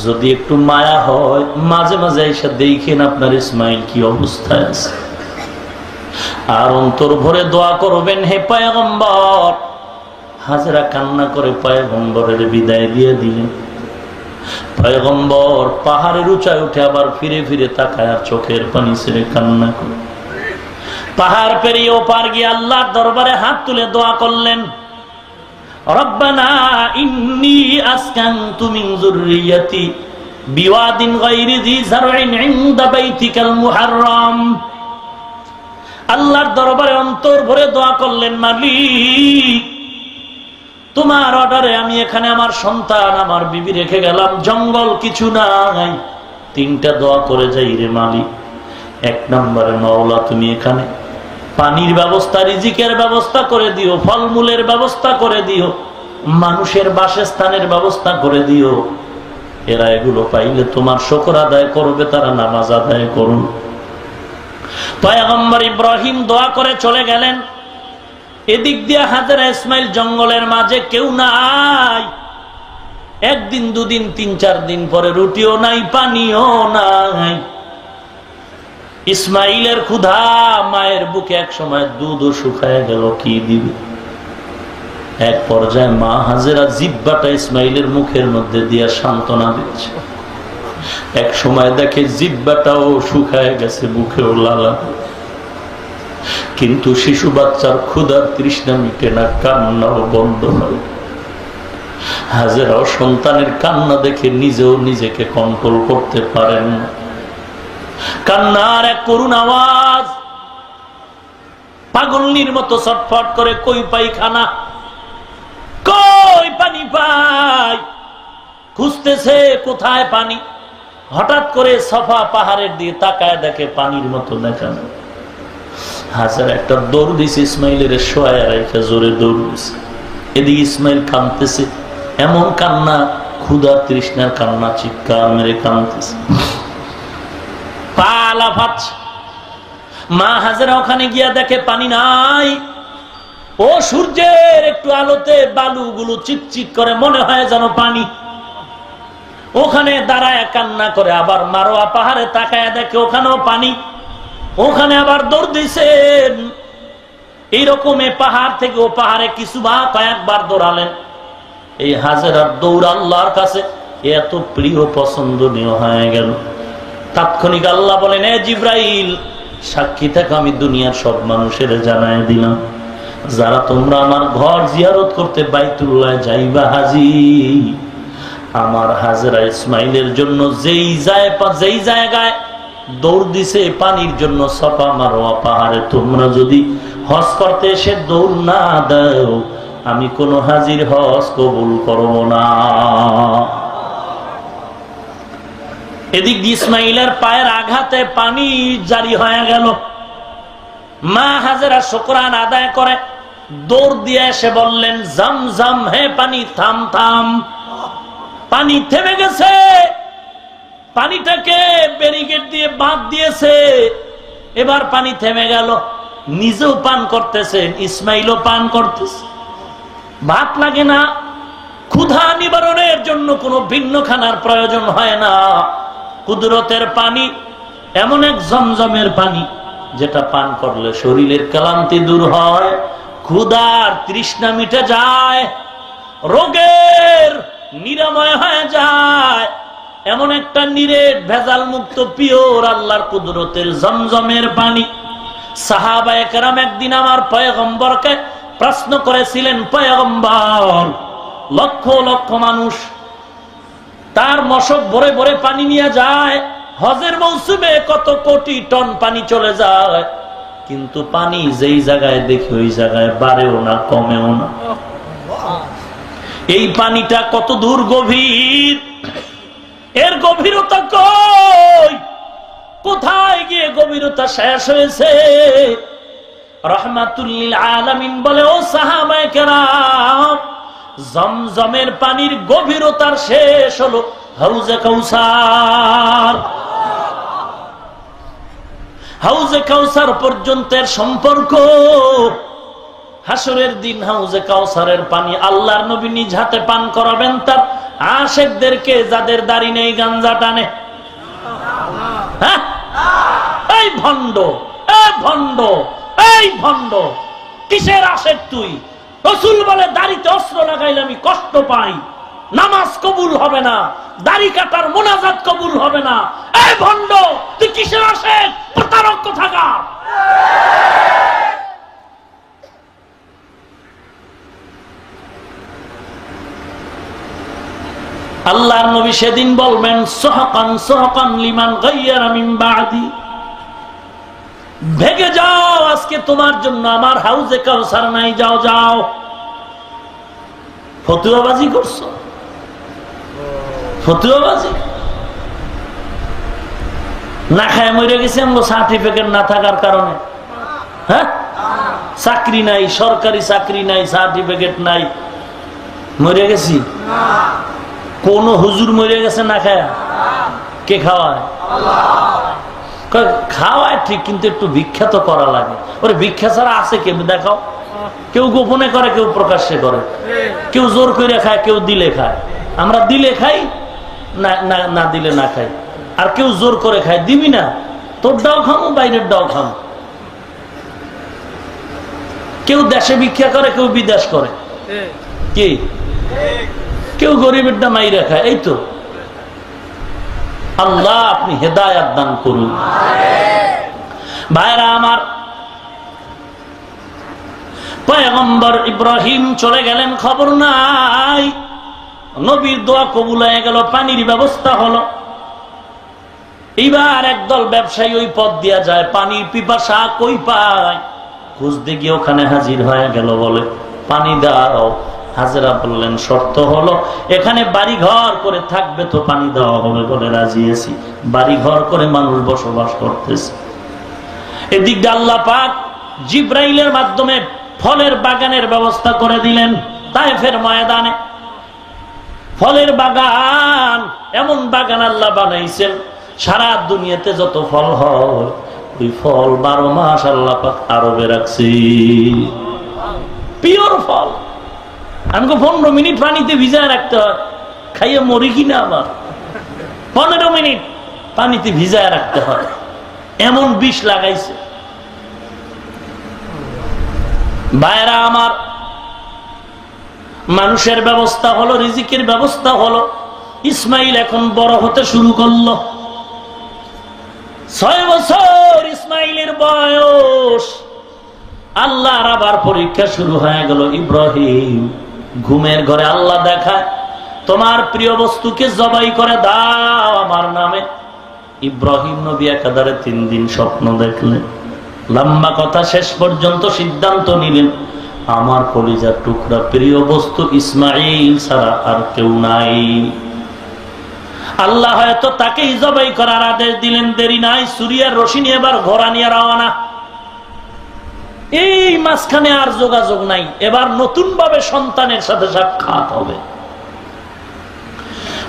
যদি একটু মায়া হয় মাঝে মাঝে এসে দেখেন আপনার ইসমাইল কি অবস্থায় আছে, আর অন্তর ভরে দোয়া করবেন হে পয়গম্বর। হাজেরা কান্না করে পয়গম্বরের বিদায় দিয়ে দিলেন। পয়গম্বর পাহাড়ের উঁচায় উঠে আবার ফিরে ফিরে তাকায় আর চোখের পানি ছেড়ে কান্না করে পাহাড় পেরিয়ে ওপার গিয়ে আল্লাহর দরবারে হাত তুলে দোয়া করলেন, রব্বানা ইন্নী আসকানতু মিন যুররিয়াতি বিওয়াদিন গায়রি যি যারইন ইনদা বাইতিকাল মুহাররম। আল্লাহর দরবারে অন্তর ভরে দোয়া করলেন, মালিক তোমার অর্ডারে আমি এখানে আমার সন্তান আমার বিবি রেখে গেলাম, জঙ্গল কিছু নাই, 3টা দোয়া করে যাই রে মালিক। 1 নম্বরে, মাওলা তুমি এখানে পানির ব্যবস্থা, রিজিকের ব্যবস্থা করে দিও, ফলমূলের ব্যবস্থা করে দিও, মানুষের বাসস্থানের ব্যবস্থা করে দিও, এরা এগুলো পাইলে তোমার শুকর আদায় করবে, তারা নামাজ আদায় করুন। পয়গম্বর ইব্রাহিম দোয়া করে চলে গেলেন। এদিক দিয়ে হাজেরা ইসমাইল জঙ্গলের মাঝে কেউ নাই। 1 দিন 2 দিন 3-4 দিন পরে রুটিও নাই, পানিও নাই। ইসমাইলের ক্ষুধা, মায়ের বুকে এক সময় দুধও শুকায় গেল, কি দিবে? এক পর্যায়ে মা হাজেরা জিহ্বাটা ইসমাইলের মুখের মধ্যে দিয়ে সান্ত্বনা দিচ্ছে। এক সময় দেখে জিহ্বাটাও শুকায় গেছে, মুখেও লালা, কিন্তু শিশু বাচ্চার ক্ষুধার তৃষ্ণা মিটে না, কান্নাও বন্ধ হয়। হাজেরাও সন্তানের কান্না দেখে নিজেও নিজেকে কন্ট্রোল করতে পারেন না। কান্নার এক করুণ আওয়াজ, পাগলনির মতো ছটফট করে, কই পায়খানা, কই পানি পাই, খুঁজতেছে কোথায় পানি। হঠাৎ করে সাফা পাহাড়ের দিকে তাকায়, দেখে পানির মতো দেখা না। হাজার একটা দৌড় দিছে, ইসমাইলের শোয়া রেখে জোরে দৌড় দিছে। এদিকে ইসমাইল কাঁদতেছে, এমন কান্না, ক্ষুধা তৃষ্ণার কান্না, চিৎকার মেরে কাঁদতেছে, পা লাফাচ্ছে। মা হাজেরা ওখানে গিয়া দেখে পানি নাই। ও সূর্যের একটু আলোতে বালুগুলো চিকচিক করে, মনে হয় যেন পানি। ওখানে দাঁড়ায় কান্না করে। আবার মারোয়া পাহাড়ে তাকায় দেখে ওখানেও পানি। ওখানে আবার দৌড় দিয়েছেন। এইরকম পাহাড় থেকে ও পাহাড়ে কিছু বা কয়েকবার দৌড়ালেন। এই হাজেরার দৌড় আল্লাহর কাছে এত প্রিয়, পছন্দনীয় হয়ে গেল। তাৎক্ষণিক আল্লাহ বলেন, এ জিব্রাইল, সাক্ষী থেকে আমি দুনিয়ার সব মানুষের জানাই দিলাম, যারা তোমরা আমার ঘর জিয়ারত করতে বাইতুল্লাহ যাইবা হাজি, আমার হাজেরা ইসমাইলের জন্য যেই জায়গায় দৌড় দিছে পানির জন্য সাফা মারওয়া পাহাড়ে, তোমরা যদি হজ করতে এসে দৌড় না দাও, আমি কোন হাজির হজ কবুল করব না। এদিক ইসমাইলের পায়ের আঘাতে পানি জারি হয়ে গেল। মা হাজেরা শুকরান আদায় করে দৌড় দিয়ে এসে বললেন, জামজাম, হে পানি থাম থাম। পানি থেমে গেছে। পানিটাকে ব্যারিকেড দিয়ে বাঁধ দিয়েছে। এবার পানি থেমে গেল। নিজেও পান করতেছেন, ইসমাইলও পান করতেছে। ভাত লাগে না, ক্ষুধা নিবারণের জন্য কোনো ভিন্ন খানার প্রয়োজন হয় না। কুদরতের পানি, এমন এক জমজমের পানি যেটা পান করলে শরীরের ক্লান্তি দূর হয়, ক্ষুধার তৃষ্ণা মিটে যায়, রোগের নিরাময় হয়ে যায়। এমন একটা নিরেট ভেজাল মুক্ত পিওর আল্লাহর কুদরতের জমজমের পানি। সাহাবায়ে কেরাম একদিন আমার পয়গম্বরকে প্রশ্ন করেছিলেন, পয়গম্বর, লক্ষ লক্ষ মানুষ তার মশক ভরে ভরে পানি নিয়ে যায়, হজের মৌসুমে কত কোটি টন পানি চলে যায়, কিন্তু পানি যেই জায়গায় দেখি ওই জায়গায় বাড়েও না, কমেও না। এই পানিটা কত দূর গভীর, এর গভীরতা কই, কোথায় গিয়ে গভীরতা শেষ হয়েছে? রাহমাতুল লিল আলামিন বলে, ও সাহাবায়ে কেরাম, জমজমের পানির গভীরতার শেষ হলো হাউজে কাউসার। হাউজে কাউসার পর্যন্তের সম্পর্ক। হাসরের দিন হাউজে কাউসারের পানি আল্লাহর নবী নিজ হাতে পান করাবেন তার আশেকদেরকে, যাদের দাড়ি নেই, গাঞ্জা টানে। হ্যাঁ, এই ভণ্ড, এই ভণ্ড, এই ভণ্ড, কিসের আশেক তুই? রাসূল বলে, দাড়িতে অস্ত্র লাগাইলে আমি কষ্ট পাই, নামাজ কবুল হবে না, দাড়ি কাটার মোনাজাত কবুল হবে না। এই ভণ্ড, তুই কিসের আশেক? প্রতারক কোথাকার। আল্লাহর নবী সেদিন বলবেন, সুহকান সুহকান লিমান গায়্যারা মিন বাদি, ভেগে যাও, আজকে তোমার জন্য আমার হাউজে কাউসার নাই, যাও যাও। ফতুয়াবাজি করছো, ফতুয়াবাজি। না খায় মরে গেছে আমরা সার্টিফিকেট না থাকার কারণে। হ্যাঁ, চাকরি নাই, সরকারি চাকরি নাই, সার্টিফিকেট নাই, মরে গেছি। কোন হুজুর মরে গেছে না খায়? কে খাওয়ায়? খাওয়ায় ঠিক, কিন্তু একটু ভিক্ষা তো করা লাগে। ওরে ভিক্ষা ছাড়া আছে কে? দেখাও। কেউ গোপনে করে, কেউ প্রকাশ্যে করে, কেউ জোর করে খায়, কেউ দিলে খায়। আমরা দিলে খাই, না দিলে না খাই। আর কেউ জোর করে খায়, দিবি না, তোর ডাও খামো, বাইরের ডাও খামো। কেউ দেশে ভিক্ষা করে, কেউ বিদেশ করে। কি? কেউ গরিবের দা মাইরা খায়। এই তো। আল্লাহ আপনি হেদায়াত দান করুন। ভাইরা আমার, পয়গম্বর ইব্রাহিম চলে গেলেন, খবর নাই। নবীর দোয়া কবুল হয়ে গেল, পানির ব্যবস্থা হলো। এবার একদল ব্যবসায়ী ওই পথ দিয়া যায়, পানির পিপাসা কই পায়, খুঁজতে গিয়ে ওখানে হাজির হয়ে গেল। বলে, পানি দাও। হাজেরা বললেন শর্ত হলো এখানে বাড়ি ঘর করে থাকবে তো পানি দেওয়া হবে। বলে রাজি আছি। বাড়ি ঘর করে মানুষ বসবাস করতেছে। এদিক দিয়ে আল্লাহ পাক জিব্রাইলের মাধ্যমে ফলের বাগানের ব্যবস্থা করে দিলেন তায়েফের ময়দানে। ফলের বাগান, এমন বাগান আল্লাহ বানাইছেন সারা দুনিয়াতে যত ফল হয় ওই ফল 12 মাস আল্লাহ পাক আরবে রাখছি। পিওর ফল। আমাকে 15 মিনিট পানিতে ভিজায় রাখতে হয়, খাইয়ে মরি কিনা আবার 15 মিনিট পানিতে ভিজায় রাখতে হয়, এমন বিষ লাগাইছে। ভাইরা আমার, মানুষের ব্যবস্থা হলো, রিজিকের ব্যবস্থা হলো। ইসমাইল এখন বড় হতে শুরু করলো। 6 বছর ইসমাইলের বয়স। আল্লাহর আবার পরীক্ষা শুরু হয়ে গেল। ইব্রাহিম, ঘুমের ঘরে আল্লাহ দেখায় তোমার প্রিয় বস্তুকে জবাই করে দাও আমার নামে। ইব্রাহিম নবী একাধারে 3 দিন স্বপ্ন দেখলেন। লম্বা কথা শেষ পর্যন্ত সিদ্ধান্ত নিলেন আমার কলিজার টুকরা প্রিয় বস্তু ইসমাইল ছাড়া আর কেউ নাই। আল্লাহ হয়তো তাকেই জবাই করার আদেশ দিলেন। দেরি নাই, সুরিয়ার রশি নিয়ে এবার ঘোড়া নিয়ে রওনা। এই মাঝখানে আর যোগাযোগ নাই। এবার নতুন ভাবে সন্তানের সাথে সাক্ষাৎ হবে।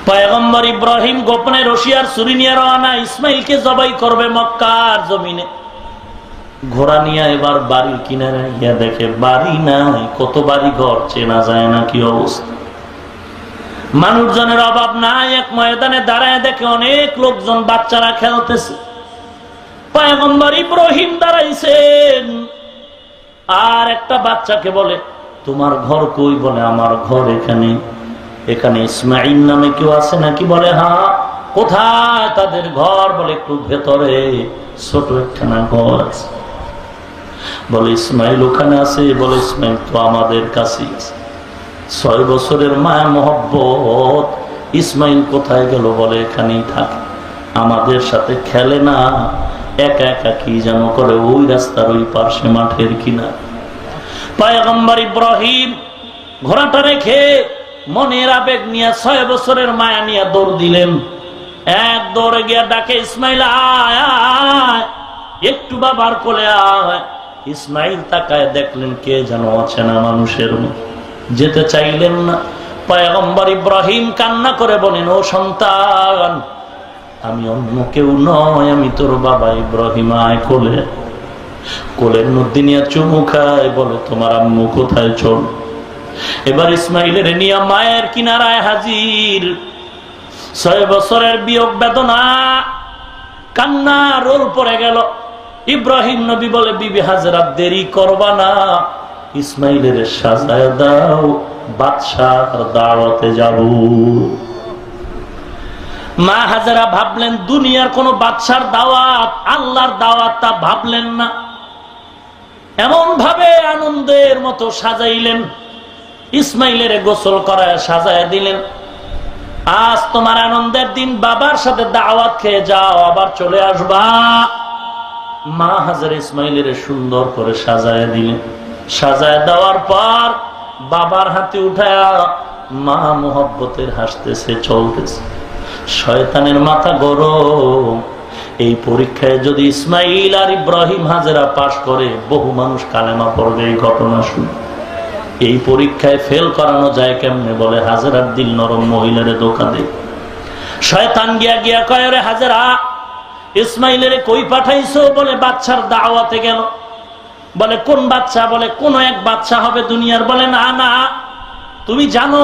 পয়গম্বর ইব্রাহিম গোপনে রশি আর ছুরি নিয়ে রওনা, ইসমাইলকে জবাই করবে মক্কার জমিনে। ঘোড়া নিয়ে এবার বাড়ির কিনারে গিয়া দেখে বাড়ি নাই, কত বাড়ি ঘর চেনা যায় না, কি অবস্থা। মানুষজনের অভাব নাই। এক ময়দানে দাঁড়ায় দেখে অনেক লোকজন, বাচ্চারা খেলতেছে। পয়গম্বর ইব্রাহিম দাঁড়াইছেন, আর একটা বাচ্চাকে বলে তোমার ঘর কই? বলে আমার ঘর এখানে। এখানে ইসমাইল নামে কেউ আছে নাকি? বলে হ্যাঁ। কোথায় তাদের ঘর? বলে একটু ভেতরে ছোট একখানা ঘর আছে। বলে ইসমাইল ওখানে আছে? বলে ইসমাইল তো আমাদের কাছেই আছে। 6 বছরের মায়া মহব্বত। ইসমাইল কোথায় গেল? বলে এখানেই থাকে, আমাদের সাথে খেলে না, একা একা কি যেন করে ওই রাস্তার ওই পাশে মাঠের কিনা। পয়গম্বর ইব্রাহিম ঘোড়াটা রেখে মনের আবেগ নিয়ে 6 বছরের মায়া নিয়ে দৌড় দিলেন। এক দৌড়ে গিয়া ডাকে ইসমাইল আয় আয়, একটু বাবার কোলে আয়। ইসমাইল তাকায় দেখলেন কে যেন অচেনা মানুষের মতো, যেতে চাইলেন না। পয়গম্বর ইব্রাহিম কান্না করে বলেন ও সন্তান, আমি অন্য কেউ নয়, আমি তোর বাবা ইব্রাহিম, আয় কোলে। কোলের মধ্যে নিয়ে চুমু খায়। বলে তোমার আম্মু কোথায়? চল। এবার ইসমাইলের নিয়ে মায়ের কিনারায় হাজির। 6 বছরের বিয়োগ বেদনা, কান্না রোল পড়ে গেল। ইব্রাহিম নবী বলে বিবি হাজেরা দেরি করবা না, ইসমাইলের সাজায় দাও, বাদশার দাওয়াতে যাব। মা হাজেরা ভাবলেন দুনিয়ার কোন বাদশার দাওয়াত, আল্লাহর দাওয়াত তা ভাবলেন না। এমন ভাবে আনন্দের মতো সাজাইলেন। ইসমাইলের গোসল করায় সাজায় দিলেন। আজ তোমার আনন্দের দিন, বাবার সাথে দাওয়াত খেয়ে যাও, আবার চলে আসবা। মা হাজেরা ইসমাইলের সুন্দর করে সাজায় দিলেন। সাজায় দেওয়ার পর বাবার হাতে উঠায় মা মোহব্বতের হাসতেছে, চলতেছে। শয়তানের মাথা গরম। এই পরীক্ষায় যদি ইসমাইল আর ইব্রাহিম হাজেরা পাশ করে, বহু মানুষ কালেমা পড়বে। এই ঘটনা শুনে এই পরীক্ষায় ফেল করানো যায় কেমনে? বলে হাজেরার দিল নরম, মহিলারে ধোঁকা দেয়। শয়তান গিয়া গিয়া কয় রে হাজেরা, ইসমাইলের কই পাঠাইছো? বলে বাচ্চার দাওয়াতে গেল। বলে কোন বাচ্চা? বলে কোন এক বাচ্চা হবে দুনিয়ার। বলে না না, তুমি জানো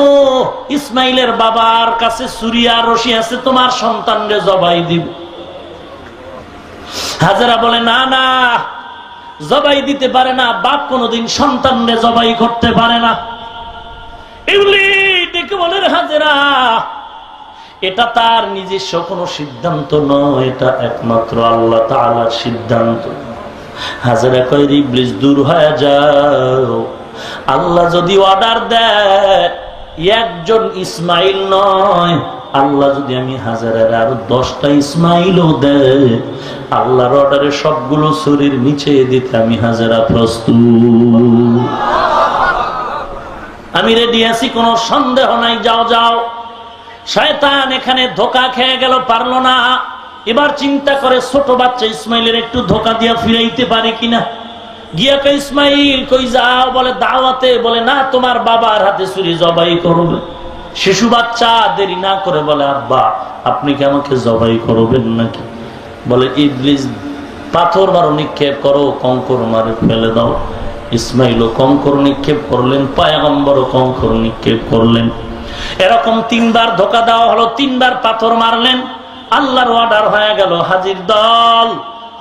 ইসমাইলের বাবার কাছে ছুরি আর রশি আছে, তোমার সন্তানরে জবাই দিব। হাজেরা বলে না না, জবাই দিতে পারে না, বাপ কোনোদিন সন্তানরে জবাই করতে পারে না। এগুলি ডেকে বলে হাজেরা, এটা তার নিজস্ব কোনো সিদ্ধান্ত নয়, এটা একমাত্র আল্লাহ তাআলার সিদ্ধান্ত। হাজেরা কয় ইবলিস দূর হয়ে যাও। আল্লাহ যদি অর্ডার দেয় একজন ইসমাইল নয়, আল্লাহ যদি আমি হাজারের আরো 10টা ইসমাইলও দেয়, আল্লাহর অর্ডারে সবগুলো শরীর নিচে দিতে আমি হাজারা প্রস্তুত। আমি রেডি আছি, কোনো সন্দেহ নাই, যাও যাও। শয়তান এখানে ধোঁকা খেয়ে গেল, পারলো না। এবার চিন্তা করে ছোট বাচ্চা ইসমাইলের একটু ধোঁকা দিয়া ফিরাইতে পারে কিনা। গিয়া কে ইসমাইল কই যাও, বলে দাওয়াতে। বলে না, তোমার বাবার হাতে ছুরি জবাই করবে। শিশু বাচ্চা দেরি না করে বলে আব্বা আপনি কি আমাকে জবাই করবেন নাকি? বলে ইবলিস, পাথর মারো, নিক্ষেপ করো, কঙ্কর মারে ফেলে দাও। ইসমাইলও কঙ্কর নিক্ষেপ করলেন, পয়গম্বরও কঙ্কর নিক্ষেপ করলেন। এরকম 3 বার ধোঁকা দেওয়া হলো, 3 বার পাথর মারলেন। আল্লাহর অর্ডার হয়ে গেল, হাজির দল।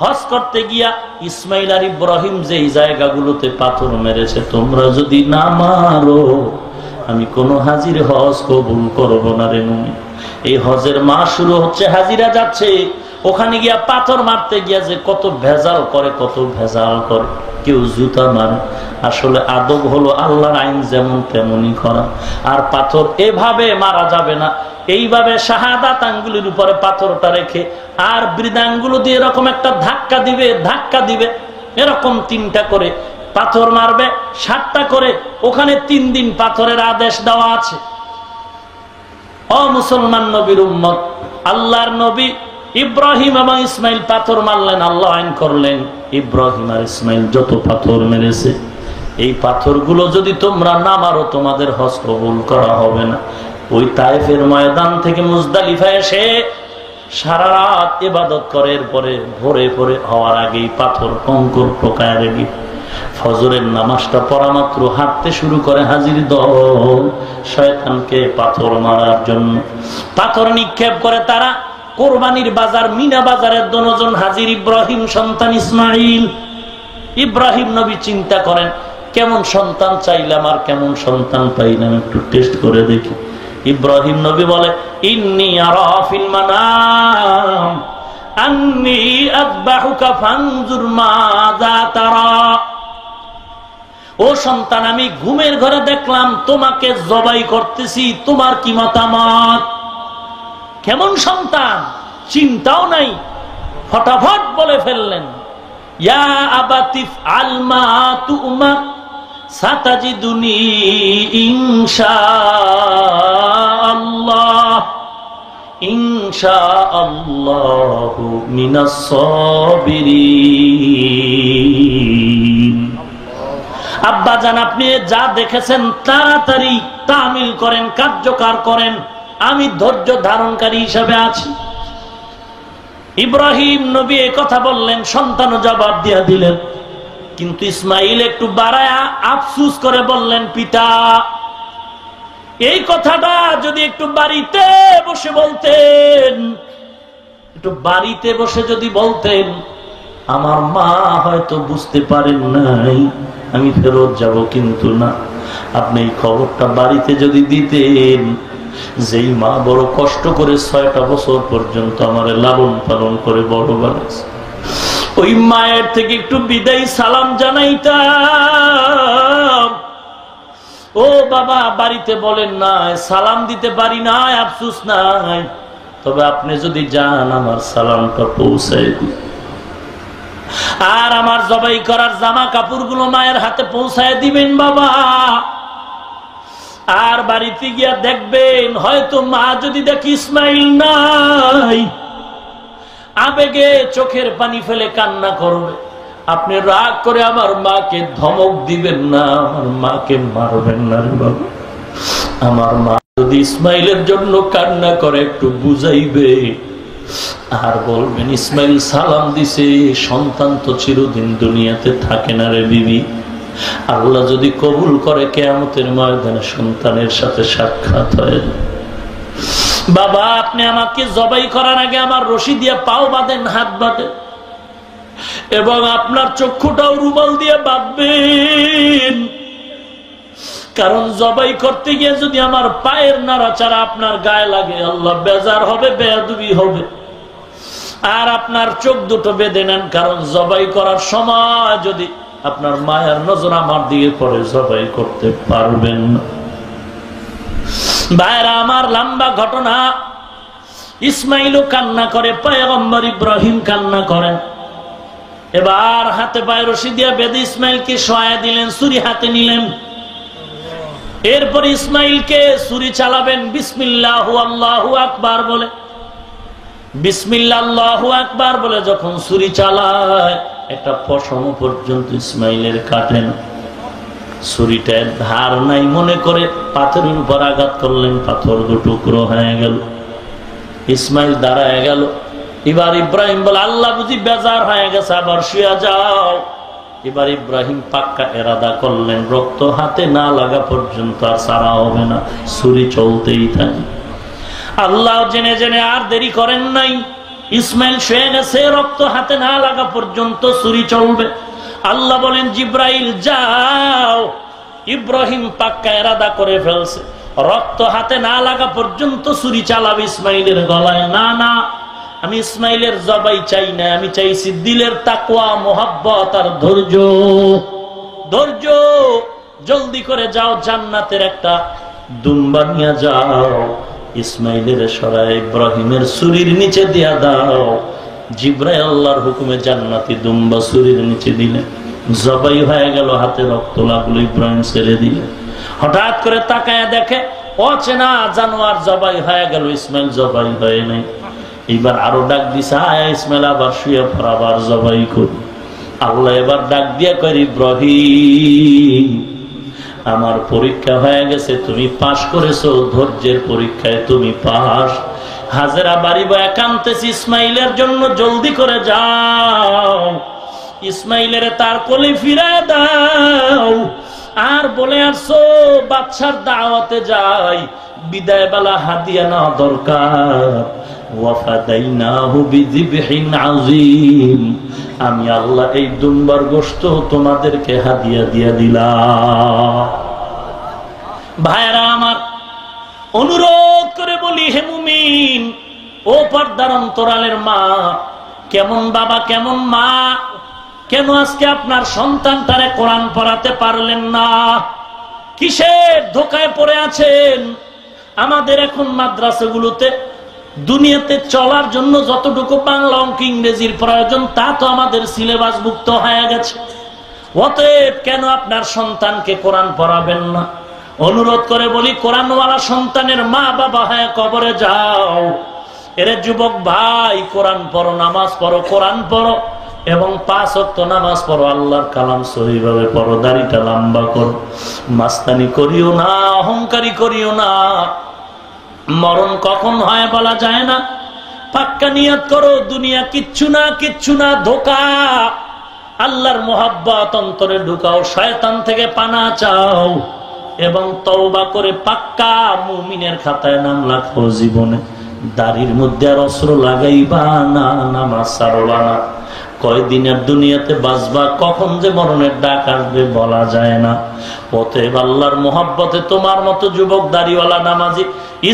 হজ করতে গিয়া ইসমাইল আর ইব্রাহিম যেই জায়গাগুলোতে পাথর মেরেছে, তোমরা যদি না মারো আমি কোন হাজির হজ কবুল করব না রে মুমিন। এই হজের মাস শুরু হচ্ছে, হাজিরা যাচ্ছে, ওখানে গিয়া পাথর মারতে গিয়া যে কত ভেজাল করে, কত ভেজাল করে। কেউ জুতা মারে, আসলে আদব হলো আল্লাহর আইন যেমন তেমনই করা। আর পাথর এভাবে মারা যাবে না, এইভাবে শাহাদাত আঙ্গুলের উপরে পাথরটা রেখে আর বৃদ্ধাঙ্গুলো দিয়ে এরকম একটা ধাক্কা দিবে, ধাক্কা দিবে, এরকম 3টা করে পাথর মারবে, 7টা করে। ওখানে 3 দিন পাথরের আদেশ দেওয়া আছে। ও মুসলমান নবীর উম্মত, আল্লাহর নবী ইব্রাহিম এবং ইসমাইল পাথর মারলেন, আল্লাহ আইন করলেন ইব্রাহিম আর ইসমাইল যত পাথর মেরেছে, এই পাথরগুলো যদি তোমরা না মারো তোমাদের হজ কবুল করা হবে না। ওই তায়েফের ময়দান থেকে মুজদালিফা এসে সারা রাত ইবাদত করে, এরপরে ভোরে ভোরে হওয়ার আগেই পাথর কঙ্কর টোকায় রেডি। ফজরের নামাজটা পড়া মাত্র হাঁটতে শুরু করে হাজির দল শয়তানকে পাথর মারার জন্য। পাথর নিক্ষেপ করে তারা। কোরবানির বাজার, মিনা বাজারের দনজন হাজির, ইব্রাহিম সন্তান ইসমাইল। ইব্রাহিম নবী চিন্তা করেন, কেমন সন্তান চাইলাম আর কেমন সন্তান পাইলাম, একটু টেস্ট করে দেখি। ইব্রাহিম নবী বলে, ইন্নী আরা ফিল মানাম আন্নী আযবাহুকা ফানজুর মাযা তারা। ও সন্তান, আমি ঘুমের ঘরে দেখলাম তোমাকে জবাই করতেছি, তোমার কি মতামত? কেমন সন্তান, চিন্তাও নাই, ফটাফট বলে ফেললেন, ইয়া আবাতিফ আল মা তুমার সাতাজিদুনি ইনশাআল্লাহ ইনশাআল্লাহু মিনাস সাবিরিন। আব্বা জান, আপনি যা দেখেছেন তাড়াতাড়ি তামিল করেন, কার্যকর করেন, আমি ধৈর্য ধারণকারী হিসাবে আছি। ইব্রাহিম নবী এই কথা বললেন, সন্তানও জবাব দিয়া দিলেন। কিন্তু ইসমাইল একটু বাড়ায়া আফসুস করে বললেন, পিতা এই কথাটা যদি একটু বাড়িতে বসে বলতেন, একটু বাড়িতে বসে যদি বলতেন, আমার মা হয়তো বুঝতে পারেন নাই আমি ফেরত যাব, কিন্তু না, আপনি এই খবরটা বাড়িতে যদি দিতেন, যেই মা বড় কষ্ট করে 6টা বছর পর্যন্ত আমার লালন পালন করে বড় বানাইছে, ওই মায়ের থেকে একটু বিদায় সালাম জানাইতাম। ও বাবা, বাড়িতে বলেন না, সালাম দিতে পারি না, আফসোস নাই, তবে আপনি যদি যান আমার সালামটা পৌঁছায় দিন, আর আমার জবাই করার জামা কাপড়গুলো মায়ের হাতে পৌঁছায় দিবেন বাবা। আর বাড়িতে গিয়া দেখবেন, হয়তো মা যদি দেখি ইসমাইল নাই, আবেগে চোখের পানি ফেলে কান্না করবে। আপনি রাগ করে আমার মাকে ধমক দিবেন না, আমার মাকে মারবেন না রে বাবা। আমার মা যদি ইসমাইলের জন্য কান্না করে একটু বুঝাইবে, আর বলবেন ইসমাইল সালাম দিছে, সন্তান তো চিরদিন দুনিয়াতে থাকে না রে বিবি, আল্লাহ যদি কবুল করে কিয়ামতের ময়দানে সন্তানের সাথে সাক্ষাৎ হয়। বাবা, আপনি আমাকে জবাই করার আগে আমার রশি দিয়ে পাও বাঁধেন, হাত বাঁধেন, এবং আপনার চক্ষুটাও রুমাল দিয়ে বাঁধবেন, কারণ জবাই করতে গিয়ে যদি আমার পায়ের নাড়াচাড়া আপনার গায়ে লাগে, আল্লাহ বেজার হবে, বেয়াদবি হবে। আর আপনার চোখ দুটো বেঁধে নেন, কারণ জবাই করার সময় যদি আপনার মায়ের নজর আমার দিকে পড়ে, জবাই করতে পারবেন না। ভাইরা আমার, লম্বা ঘটনা। ইসমাইলও কান্না করে, পয়গম্বর ইব্রাহিম কান্না করেন। এবার হাতে পায়ে রশি দিয়ে বেঁধে ইসমাইলকে শোয়া দিলেন, ছুরি হাতে নিলেন। এরপর ইসমাইলকে ছুরি চালাবেন বিসমিল্লাহু আল্লাহু আকবার বলে। বিসমিল্লাহ আল্লাহু আকবার বলে যখন ছুরি চালায়, একটা পশম পর্যন্ত ইসমাইলের কাটেন। ছুরিটা ধার নাই মনে করে পাথরের উপর আঘাত করলেন, পাথর টুকরো হয়ে গেল। ইসমাইল দাঁড়ায় গেল। এবার ইব্রাহিম বলে, আল্লাহ বুঝি বেজার হয়ে গেছে, আবার শুয়ে যাও। এবার ইব্রাহিম পাক্কা এরাদা করলেন, রক্ত হাতে না লাগা পর্যন্ত আর ছাড়া হবে না, ছুরি চলতেই থাকে। আল্লাহ জেনে জেনে আর দেরি করেন নাই। ইসমাইল শুয়ে গেছে, রক্ত হাতে না লাগা পর্যন্ত ছুরি চলবে। আল্লাহ বলেন, জিব্রাইল যাও। ইব্রাহিম পাক্কা এরাদা করে ফেলছে, রক্ত হাতে না লাগা পর্যন্ত ছুরি চালাবে ইসমাইলের গলায়। না না, আমি ইসমাইলের জবাই চাই না, আমি চাইছি দিলের তাকওয়া, মোহাব্বত আর ধৈর্য। ধৈর্য, জলদি করে যাও, জান্নাতের একটা দুম্বা নিয়ে যাও, ইসমাইলের সরাই ইব্রাহিমের ছুরির নিচে দিয়া দাও। জিব্রাইল আল্লাহর হুকুমে জান্নাতি দুম্বা ছুরির নিচে দিলেন, জবাই হয়ে গেল, হাতে রক্ত লাগলো, ইব্রাহিম ছেড়ে দিলেন। হঠাৎ করে তাকায় দেখে অচেনা জানোয়ার জবাই হয়ে গেল, ইসমাইল জবাই হয় নাই। এবার আরো ডাক দিছে, আয় ইসমাইল আবার শুয়ে পড়, আবার জবাই করি। আল্লাহ এবার ডাক দিয়া কই, ইব্রাহিম আমার পরীক্ষা হয়ে গেছে, তুমি পাশ করেছো, ধৈর্যের পরীক্ষায় তুমি পাশ। হাজেরা বাড়ি বয়া কাঁদতেছি ইসমাইলের জন্য, জলদি করে যাও, ইসমাইলের তার কোলে ফিরায় দাও। আর বলে আসছো বাদশার দাওয়াতে যাই, বিদায় বেলা হাদিয়া না দরকার। ওয়াফাদাইনাহু বিযিবহিন আযীম, আমি আল্লাহ এই দুম্বার গোশত তোমাদেরকে হাদিয়া দিয়া দিলাম। ভাইরা আমার, অনুরোধ করে বলি, হে মুমিন, ও পর্দার অন্তরালের মা, কেমন বাবা কেমন মা, কেন আজকে আপনার সন্তানটারে কোরআন পড়াতে পারলেন না? কিসের ধোকায় পড়ে আছেন? আমাদের এখন মাদ্রাসাগুলোতে দুনিয়াতে চলার জন্য যতটুকু বাংলা অঙ্ক ইংরেজির প্রয়োজন, তা তো আমাদের সিলেবাস মুক্ত হয়ে গেছে। অতএব কেন আপনার সন্তানকে কোরআন পড়াবেন না? অনুরোধ করে বলি, কোরআনওয়ালা সন্তানের মা বাবা হ্যাঁ কবরে যাও। এর যুবক ভাই, কোরআন পড়ো, নামাজ পড়ো, কোরআন পড়ো এবং 5 ওয়াক্ত নামাজ পড়ো, আল্লাহর কালাম সহিভাবে পড়ো, দাড়িটা লম্বা করো, মাস্তানি করিও না, অহংকারী করিও না। মরণ কখন হয় বলা যায় না। পাক্কা নিয়ত করো, দুনিয়া কিচ্ছু না, কিচ্ছু না, ধোঁকা। আল্লাহর মোহাব্বত অন্তরে ঢুকাও, শয়তান থেকে পানা চাও এবং তওবা করে পাক্কা মুমিনের খাতায় নাম লেখো। জীবনে দাড়ির মধ্যে আর অস্ত্র লাগাইবা না, নামাজ ছাড়বা না। কয়দিনের দুনিয়াতে বাঁচবা, কখন যে মরণের ডাক আসবে বলা যায় না। অতএব আল্লাহর মোহাব্বতে তোমার মতো যুবক দাড়িওয়ালা নামাজি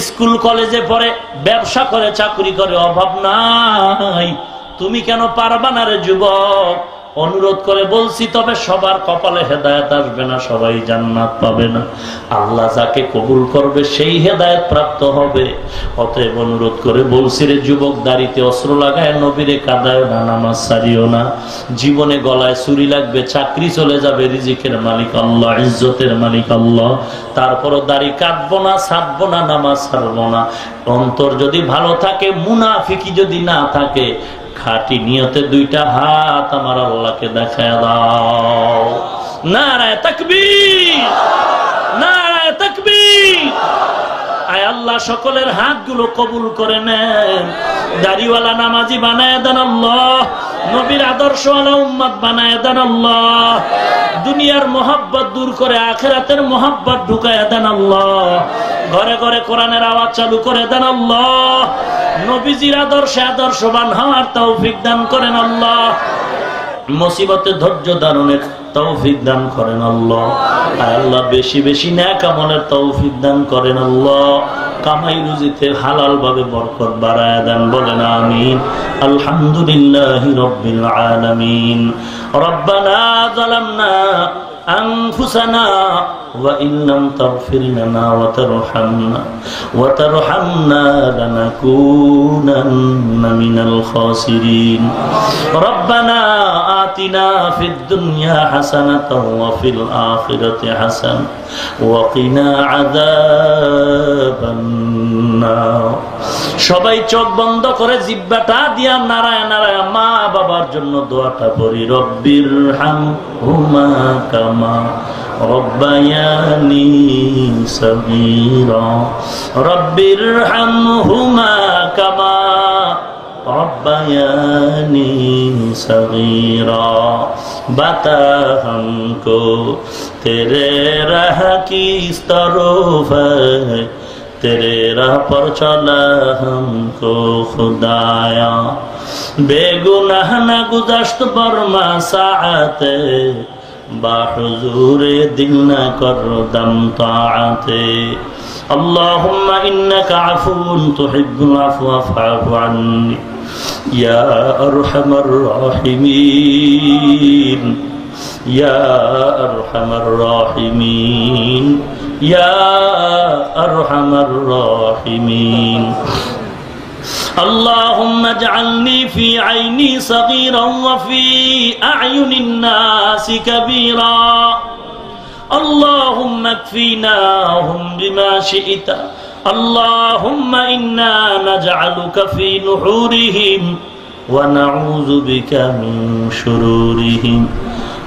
স্কুল কলেজে পড়ে, ব্যবসা করে, চাকরি করে, অভাব নাই। তুমি কেন পারবা না রে যুবক? অনুরোধ করে বলছি, তবে সবার কপালে হেদায়েত আসবে না, সবাই জান্নাত পাবে না। আল্লাহ যাকে কবুল করবে সেই হেদায়েত প্রাপ্ত হবে। অতএব অনুরোধ করে বলছি রে যুবক, দাড়িতে অস্ত্র লাগায় নবীরে কাঁদায় না, নামাজ ছাড়িও না। জীবনে গলায় ছুরি লাগবে, চাকরি চলে যাবে, রিজিকের মালিক আল্লাহ, ইজ্জতের মালিক আল্লাহ। তারপরও দাড়ি কাটবো না, ছাড়বো না, নামাজ ছাড়বো না। অন্তর যদি ভালো থাকে, মুনাফিকি যদি না থাকে, খাঁটি নিয়তে 2টা হাত আমার আল্লাহকে দেখায় দাও। নারায়ে তাকবীর, নারায়ে তাকবীর। আয় আল্লাহ সকলের হাতগুলো কবুল করে নেন। দাড়িওয়ালা নামাজি বানায় দেন আল্লাহ, নবীর আদর্শওয়ালা উম্মত বানায় দেন আল্লাহ। দুনিয়ার মোহাব্বত দূর করে আখিরাতের মোহাব্বত ঢুকায় দেন আল্লাহ। ঘরে ঘরে কোরআনের আওয়াজ চালু করে দেন আল্লাহ। নবীজির আদর্শে আদর্শবান হওয়ার তৌফিক দান করেন আল্লাহ। মুসিবতে ধৈর্য ধারণের তৌফিক দান করেন আল্লাহ। আল্লাহ বেশি বেশি নেক আমলের তৌফিক দান করেন আল্লাহ। কামাই রুজিতে হালাল ভাবে বরকত বাড়ায় দেন, বলেন আমিন। আলহামদুলিল্লাহি রাব্বিল আলামিন। রব্বানা যালামনা আনফুসানা وإن لم تغفر لنا وترحمنا لنكونن من الخاسرين ربنا آتنا في الدنيا حسنة وفي الآخرة حسنة وقنا عذاب النار সবাই চোখ বন্ধ করে জিহ্বাটা দিয়া নারায়ণ নারায়ণ মা বাবার জন্য দোয়াটা পড়ি রব্বির হামহুমা কামা রব্বায়ানি সগীরা রব্বির হামহুমা কামা रब्बयानी सगीरा बता हमको तेरे राह की तरफ है तेरे राह पर चला हमको खुदाया बेगुनाह न गुज़श्त बरमा साअते बाहुजूरे दिल न कर दम ताअते اللهم إنك عفو تحب العفو فاعف عني يا أرحم الراحمين يا أرحم الراحمين يا أرحم الراحمين اللهم اجعلني في عيني صغيرا وفي أعين الناس كبيرا اللهم اكفيناهم بما شئت اللهم إنا نجعلك في نحورهم ونعوذ بك من شرورهم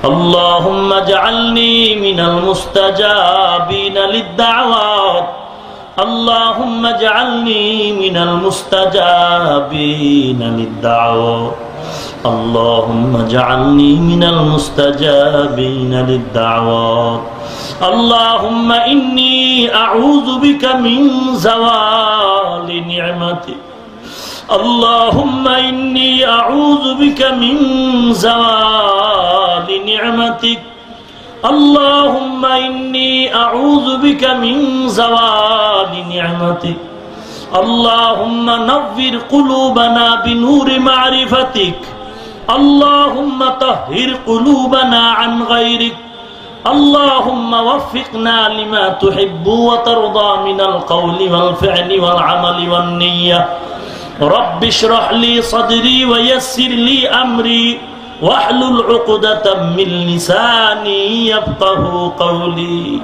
اللهم اجعلني من المستجابين للدعوات اللهم اجعلني من المستجابين للدعوات اللهم اجعلني من المستجابين للدعوات اللهم إني أعوذ بك من زوال نعمتك اللهم إني أعوذ بك من زوال نعمتك اللهم إني أعوذ بك من زوال نعمتك اللهم نور قلوبنا بنور معرفتك اللهم طهر قلوبنا عن غيرك اللهم وفقنا لما تحب وترضى من القول والفعل والعمل والنية رب اشرح لي صدري ويسر لي أمري واحلل عقدة من لساني يفقه قولي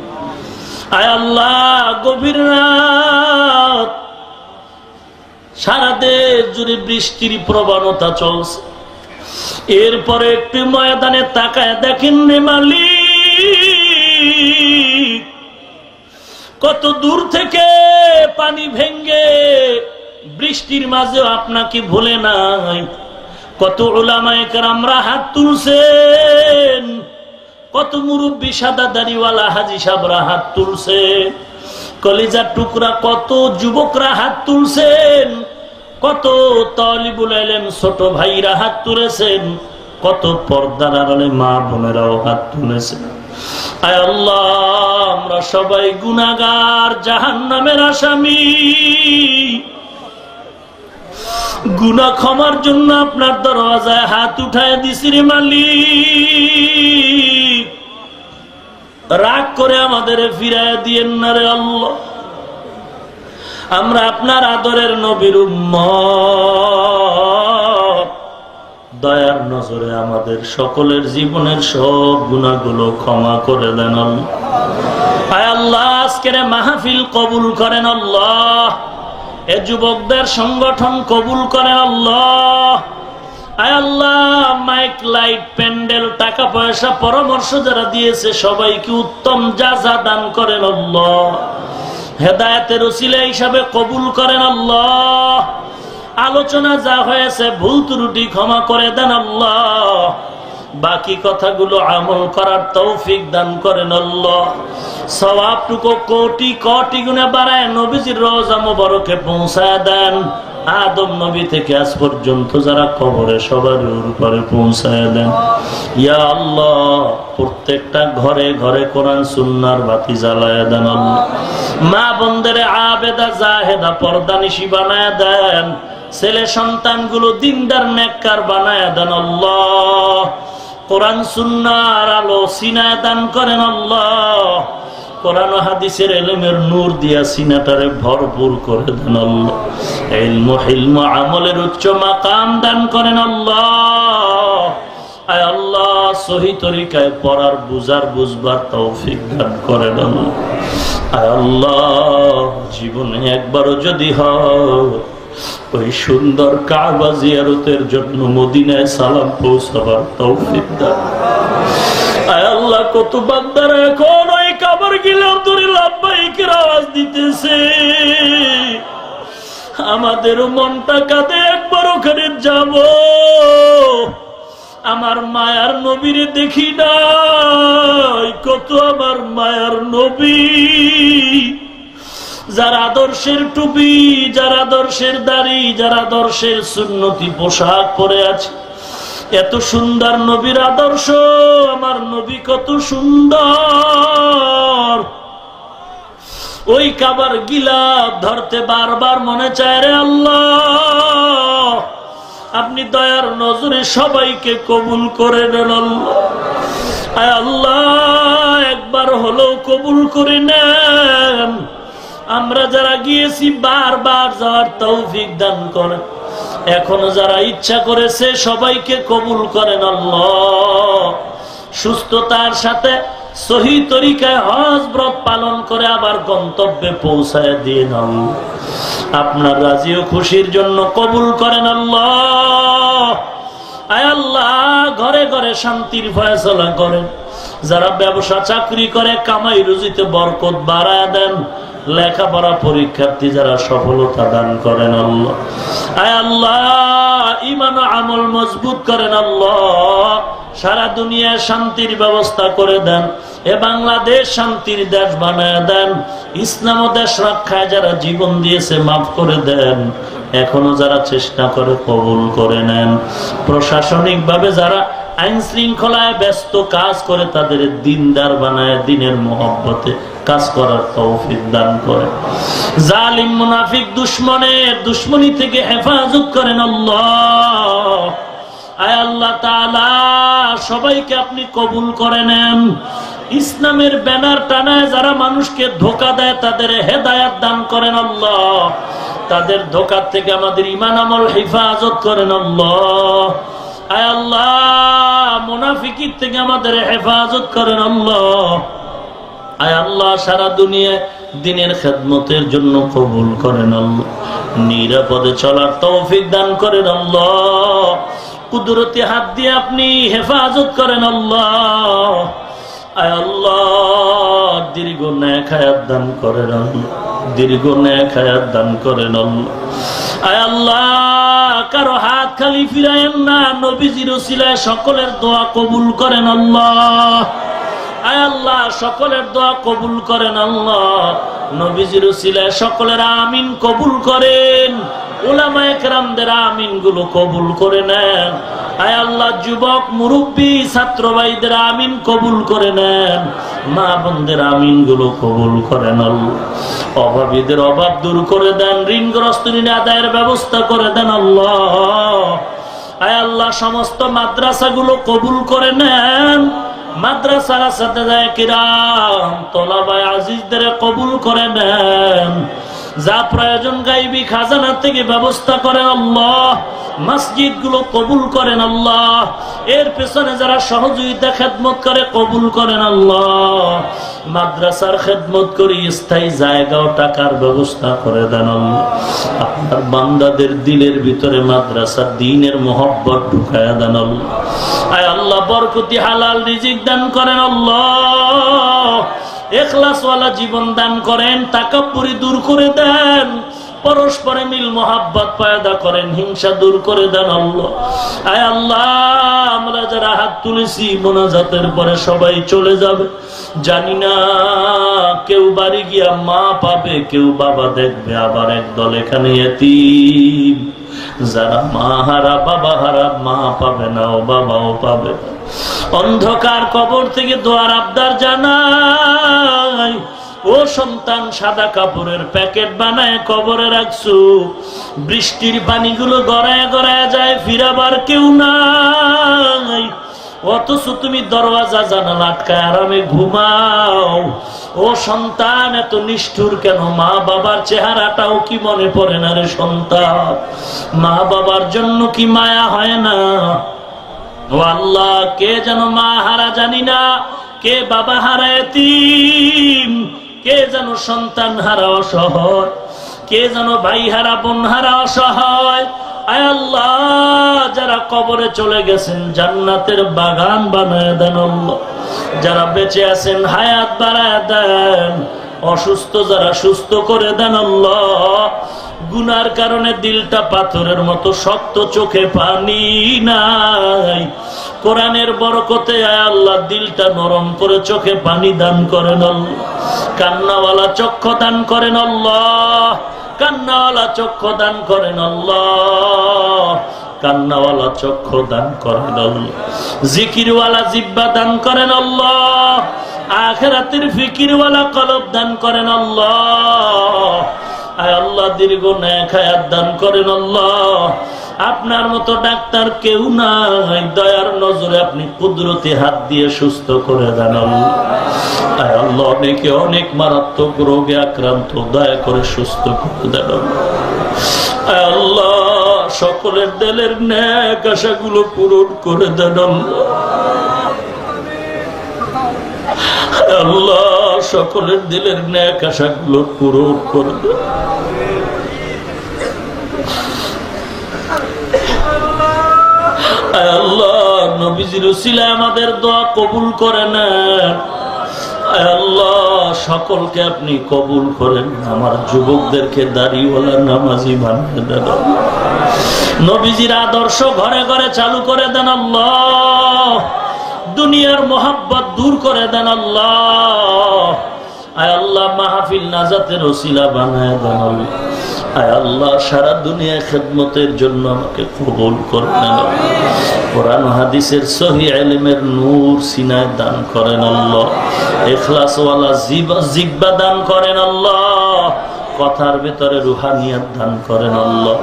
আয় আল্লাহ গভীর রাত সারা দেশ জুড়ে বৃষ্টির প্রবণতা চলছে এরপরে একটু ময়দানে তাকায় দেখেন রে মালিক কত দূর থেকে পানি ভেঙ্গে বৃষ্টির মাঝেও আপনাকে ভুলে নাই কত উলামায়ে কেরামরা হাত তুলছেন কত মুরব্বী সাদা দাড়িওয়ালা হাজী সাহেবরা হাত তুলছেন কলিজার টুকরা কত যুবকরা হাত তুলছেন কত তালিবুল ইলম ছোট ভাইরা হাত তুলেছেন কত পর্দার আড়ালে মা বোনেরাও হাত তুলেছেন আয় আল্লাহ আমরা সবাই গুনাহগার জাহান্নামের আসামি গুনাহ ক্ষমার জন্য আপনার দরওয়াজায় হাত উঠায় দিছি রে মালিক রাগ করে আমাদের ফিরায় দিয়েন না রে আল্লাহ আমরা আপনার আদরের নবীর উম্মত দয়ার নজরে আমাদের সকলের জীবনের সব গুনাহগুলো ক্ষমা করে দেন আল্লাহ আয় আল্লাহ আজকের মাহফিল কবুল করেন আল্লাহ এ যুবকদের সংগঠন কবুল করেন আল্লাহ আয় আল্লাহ মাইক লাইট প্যান্ডেল টাকা পয়সা পরামর্শ যারা দিয়েছে সবাইকে উত্তম জাযা দান করেন আল্লাহ হেদায়েতের ওসিলা হিসাবে কবুল করেন আল্লাহ আলোচনা যা হয়েছে ভুল ত্রুটি ক্ষমা করে দেন আল্লাহ বাকি কথাগুলো আমল করার তৌফিক দান করেন আল্লাহ সওয়াবটুকু কোটি কোটি গুণে বাড়ায় নবীজির রওজা মোবারকে পৌঁছায় দেন আদম নবী থেকে আজ পর্যন্ত যারা কবরে সবার উপরে পৌঁছায় দেন ইয়া আল্লাহ প্রত্যেকটা ঘরে ঘরে কোরআন সুন্নাহর বাতি জ্বালায় দেন আল্লাহ মা বোনদের আবেদা জাহেদা পর্দানিশী বানায় দেন ছেলে সন্তানগুলো দিনদার নেককার বানায় দেন আল্লাহ কোরআন সুন্নাহর আলো সিনায় দান করেন আল্লাহ কোরআন ও হাদিসের ইলমের নূর দিয়া সিনাটারে ভরপুর করে দেন আল্লাহ। ইলম হিলম আমলের উচ্চ মাকাম দান করেন আল্লাহ। আয় আল্লাহ সহি তরিকায় পড়ার বুঝার বুঝবার তৌফিক দান করেন আল্লাহ। আয় আল্লাহ জীবনে একবারও যদি হয় ওই সুন্দর কাবা জিয়ারতের জন্য মদিনায় সালাম পৌঁছাবার তৌফিক দান। আয় আল্লাহ কত বান্দারা এখন ওই কাবার গিলাম ধরে লাব্বাইকের আওয়াজ দিতেছে, আমাদেরও মনটা কাঁদে একবার ওখানে যাব। আমার মায়ার নবীরে দেখি নাই, কত আমার মায়ার নবী যার আদর্শের টুপি, যার আদর্শের দাড়ি, যার আদর্শের সুন্নতি পোশাক পরে আছে। এত সুন্দর নবীর আদর্শ, আমার নবী কত সুন্দর। ওই কাবার গিলাফ ধরতে বারবার মনে চায় রে আল্লাহ, আপনি দয়ার নজরে সবাইকে কবুল করে নেন আল্লাহ। আয় আল্লাহ একবার হলেও কবুল করে নেন। আমরা যারা গিয়েছি বারবার যাওয়ার তৌফিক দান করেন। এখনো যারা ইচ্ছা করেছে সবাইকে কবুল করেন আল্লাহ। সুস্থতার সাথে সহি তরিকায় হজ ব্রত পালন করে আবার গন্তব্যে পৌঁছায় দিন আল্লাহ। আপনার রাজি ও খুশির জন্য কবুল করেন আল্লাহ। আয় আল্লাহ ঘরে ঘরে শান্তির ফয়সালা করেন। যারা ব্যবসা চাকরি করে কামাই রুজিতে বরকত বাড়ায় দেন। লেখাপড়া পরীক্ষার্থী যারা সফলতা দান করেন আল্লাহ। আয় আল্লাহ ঈমান ও আমল মজবুত করেন আল্লাহ। সারা দুনিয়ায় শান্তির ব্যবস্থা করে দেন। এ বাংলাদেশ শান্তির দেশ বানায় দেন। ইসলাম ও দেশ রক্ষায় যারা জীবন দিয়েছে মাফ করে দেন। এখনো যারা চেষ্টা করে কবুল করে নেন। প্রশাসনিক ভাবে যারা আইন শৃঙ্খলায় ব্যস্ত কাজ করে তাদের দিনদার বানায় দিনের মহব্বতে কাজ করার তৌফিক দান করে। জালিম মুনাফিক দুশমনের দুশমনি থেকে হেফাজত করেন আল্লাহ। আয় আল্লাহ তাআলা সবাইকে আপনি কবুল করে নেন। ইসলামের ব্যানার টানায় যারা মানুষকে ধোঁকা দেয় তাদের হেদায়েত দান করেন আল্লাহ। তাদের ধোঁকা থেকে আমাদের ঈমান আমল হেফাজত করেন আল্লাহ। আয় আল্লাহ মুনাফিকি থেকে আমাদের হেফাজত করেন আল্লাহ। আয় আল্লাহ সারা দুনিয়ায় দিনের খেদমতের জন্য কবুল করেন আল্লাহ। নিরাপদে চলার তৌফিক দান করেন আল্লাহ। কুদরতি হাত দিয়ে আপনি হেফাজত করেন আল্লাহ। আয় আল্লাহ দীর্ঘ নেক হায়াত দান করেন আল্লাহ। দীর্ঘ নেক হায়াত দান করেন আল্লাহ। আয় আল্লাহ কারো হাত খালি ফিরায়েন না। নবীজির উসিলায় সকলের দোয়া কবুল করেন আল্লাহ। আয় আল্লাহ সকলের দোয়া কবুল করেন আল্লাহ। নবীজির উসিলায় সকলের আমিন কবুল করেন। উলামায়ে কেরামদের আমিন গুলো কবুল করে নেন। আয় আল্লাহ যুবক মুরব্বী ছাত্র ভাইদের আমিন কবুল করে নেন। মা বোনদের আমিন গুলো কবুল করেন আল্লাহ। অভাবীদের অভাব দূর করে দেন। ঋণগ্রস্ত ঋণ আদায়ের ব্যবস্থা করে দেন আল্লাহ। আয় আল্লাহ সমস্ত মাদ্রাসাগুলো কবুল করে নেন। মাদ্রাসার আসাতিজা কিরাম তোলাবায়ে আজিজদের কবুল করে নেন। যা প্রয়োজন গায়বী খাজানা থেকে ব্যবস্থা করেন আল্লাহ। মসজিদ গুলো কবুল করেন আল্লাহ। এর পেছনে যারা সহযোগিতা খেদমত করে কবুল করেন আল্লাহ। মাদ্রাসার খেদমত করে স্থায়ী জায়গা ও টাকার ব্যবস্থা করে দেন আল্লাহ। আপনার বান্দাদের দিলের ভিতরে মাদ্রাসা দ্বীনের মহব্বত ঢুকায়া দেন আল্লাহ। আয় আল্লাহ বরকতি হালাল রিজিক দান করেন আল্লাহ। ইখলাসওয়ালা জীবন দান করেন। তাকাব্বুরি দূর করে দেন। পরস্পরে মিল মোহাব্বত পয়দা করেন। হিংসা দূর করে দেন আল্লাহ। আয় আল্লাহ আমরা যারা হাত তুলেছি মোনাজাতের পরে সবাই চলে যাবে জানি না। কেউ বাড়ি গিয়া মা পাবে, কেউ বাবা দেখবে। আবার একদল এখানে এতিম যারা মা হারা বাবা হারা, মা পাবে না ও বাবাও পাবে না। অন্ধকার কবর থেকে দোয়ার আবদার জানাই। ও সন্তান সাদা কাপড়ের প্যাকেট বানায় কবরে রাখছো। বৃষ্টির পানিগুলো গড়ায় গড়ায় যায়, ফিরাবার কেউ নাই। অথচ তুমি দরওয়াজা জানালা আটকায় আরামে ঘুমাও। ও সন্তান, এত নিষ্ঠুর কেন? মা বাবার চেহারাটাও কি মনে পড়ে না রে সন্তান? মা বাবার জন্য কি মায়া হয় না? ও আল্লাহ, কে যেন মা হারা জানি না, কে বাবা হারা এতিম, কে যেন সন্তান হারা অসহায়, কে যেন ভাই হারা বোন হারা অসহায়। আয় আল্লাহ, যারা কবরে চলে গেছেন জান্নাতের বাগান বানায় দেন আল্লাহ। যারা বেঁচে আছেন হায়াত বাড়ায় দেন। অসুস্থ যারা সুস্থ করে দেন আল্লাহ। গুনার কারণে দিলটা পাথরের মতো শক্ত, চোখে পানি নাই। কোরআনের বরকতে আয় আল্লাহ দিলটা নরম করে চোখে পানি দান করেন আল্লাহ। কান্নাওয়ালা চক্ষু দান করেন আল্লাহ। কান্নাওয়ালা চক্ষু দান করেন আল্লাহ। কান্নাওয়ালা চক্ষু দান করেন আল্লাহ। জিকিরওয়ালা জিহ্বা দান করেন আল্লাহ। আখিরাতের ফিকিরওয়ালা কলব দান করেন আল্লাহ। আয় আল্লাহ, দীর্ঘ নেক হায়াত দান করেন আল্লাহ। আপনার মতো ডাক্তার কেউ নাই, দয়ার নজরে আপনি কুদরতি হাত দিয়ে সুস্থ করে দেন আল্লাহ। আয় আল্লাহ, অনেকে অনেক মারাত্মক রোগে আক্রান্ত, দয়া করে সুস্থ করে দেন আয় আল্লাহ। সকলের দিলের নেক আশাগুলো পূরণ করে দেন আল্লাহ। সকলের দিলের নেক আশাগুলো পূরণ করে দেন। আল্লাহ, নবীজির উসিলায় আমাদের দোয়া কবুল করে নেন। আল্লাহ, সকলকে আপনি কবুল করেন। আমার যুবকদেরকে দাড়িওয়ালা নামাজি বানিয়ে দেন। নবীজির আদর্শ ঘরে ঘরে চালু করে দেন আল্লাহ। দুনিয়ার মোহাব্বত দূর করে দেন আল্লাহ। আয় আল্লাহ, মাহফিল নাজাতের ওসিলা বানায় দেন আল্লাহ। আয় আল্লাহ, সারা দুনিয়া খেদমতের জন্য আমাকে কবুল করে নেন। কোরআন হাদিসের সহি ইলমের নূর সিনায় দান করেন আল্লাহ। ইখলাসওয়ালা জিহ্বা দান করেন আল্লাহ। কথার ভেতরে রুহানিয়াত দান করেন আল্লাহ।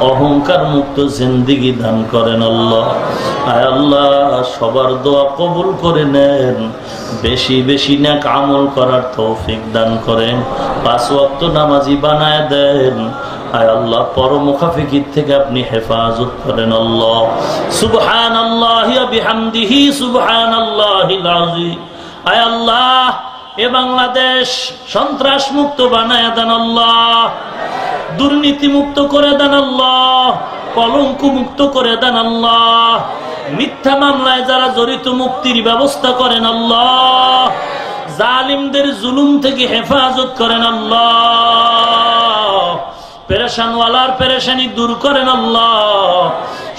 অহংকার মুক্ত জিন্দেগি দান করেন আল্লাহ। আয় আল্লাহ, সবার দোয়া কবুল করে নেন। বেশি বেশি নেক আমল করার তৌফিক দান করেন। 5 ওয়াক্ত নামাজি বানায় দেন। আয় আল্লাহ, পরমুখাফিকির থেকে আপনি হেফাজত করেন আল্লাহ। সুবহানাল্লাহি ওয়া বিহামদিহি সুবহানাল্লাহিল আযীম। আয় আল্লাহ, এ বাংলাদেশ সন্ত্রাস মুক্ত বানায় দেন আল্লাহ। দুর্নীতি মুক্ত করে দেন আল্লাহ। কলঙ্ক মুক্ত করে দেন আল্লাহ। মিথ্যা মামলায় যারা জড়িত মুক্তির ব্যবস্থা করেন আল্লাহ। জালিমদের জুলুম থেকে হেফাজত করেন আল্লাহ। পেরেশানওয়ালার পেরেশানি দূর করেন আল্লাহ।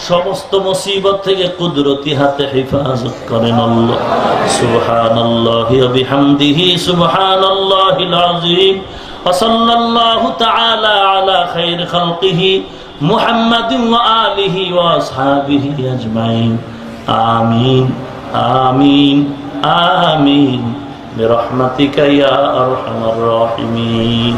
সমস্ত মুসিবত থেকে কুদরতি হাতে হেফাজত করেন আল্লাহ। সুবহানাল্লাহি ওয়া বিহামদিহি সুবহানাল্লাহিল আযীম। ওয়া সাল্লাল্লাহু তাআলা আলা খায়র খালকিহি মুহাম্মাদিন ওয়া আলিহি ওয়া আসহাবিহি আজমাইন। আমিন আমিন আমিন বিরহমাতিকা ইয়া আরহামার রাহিমিন।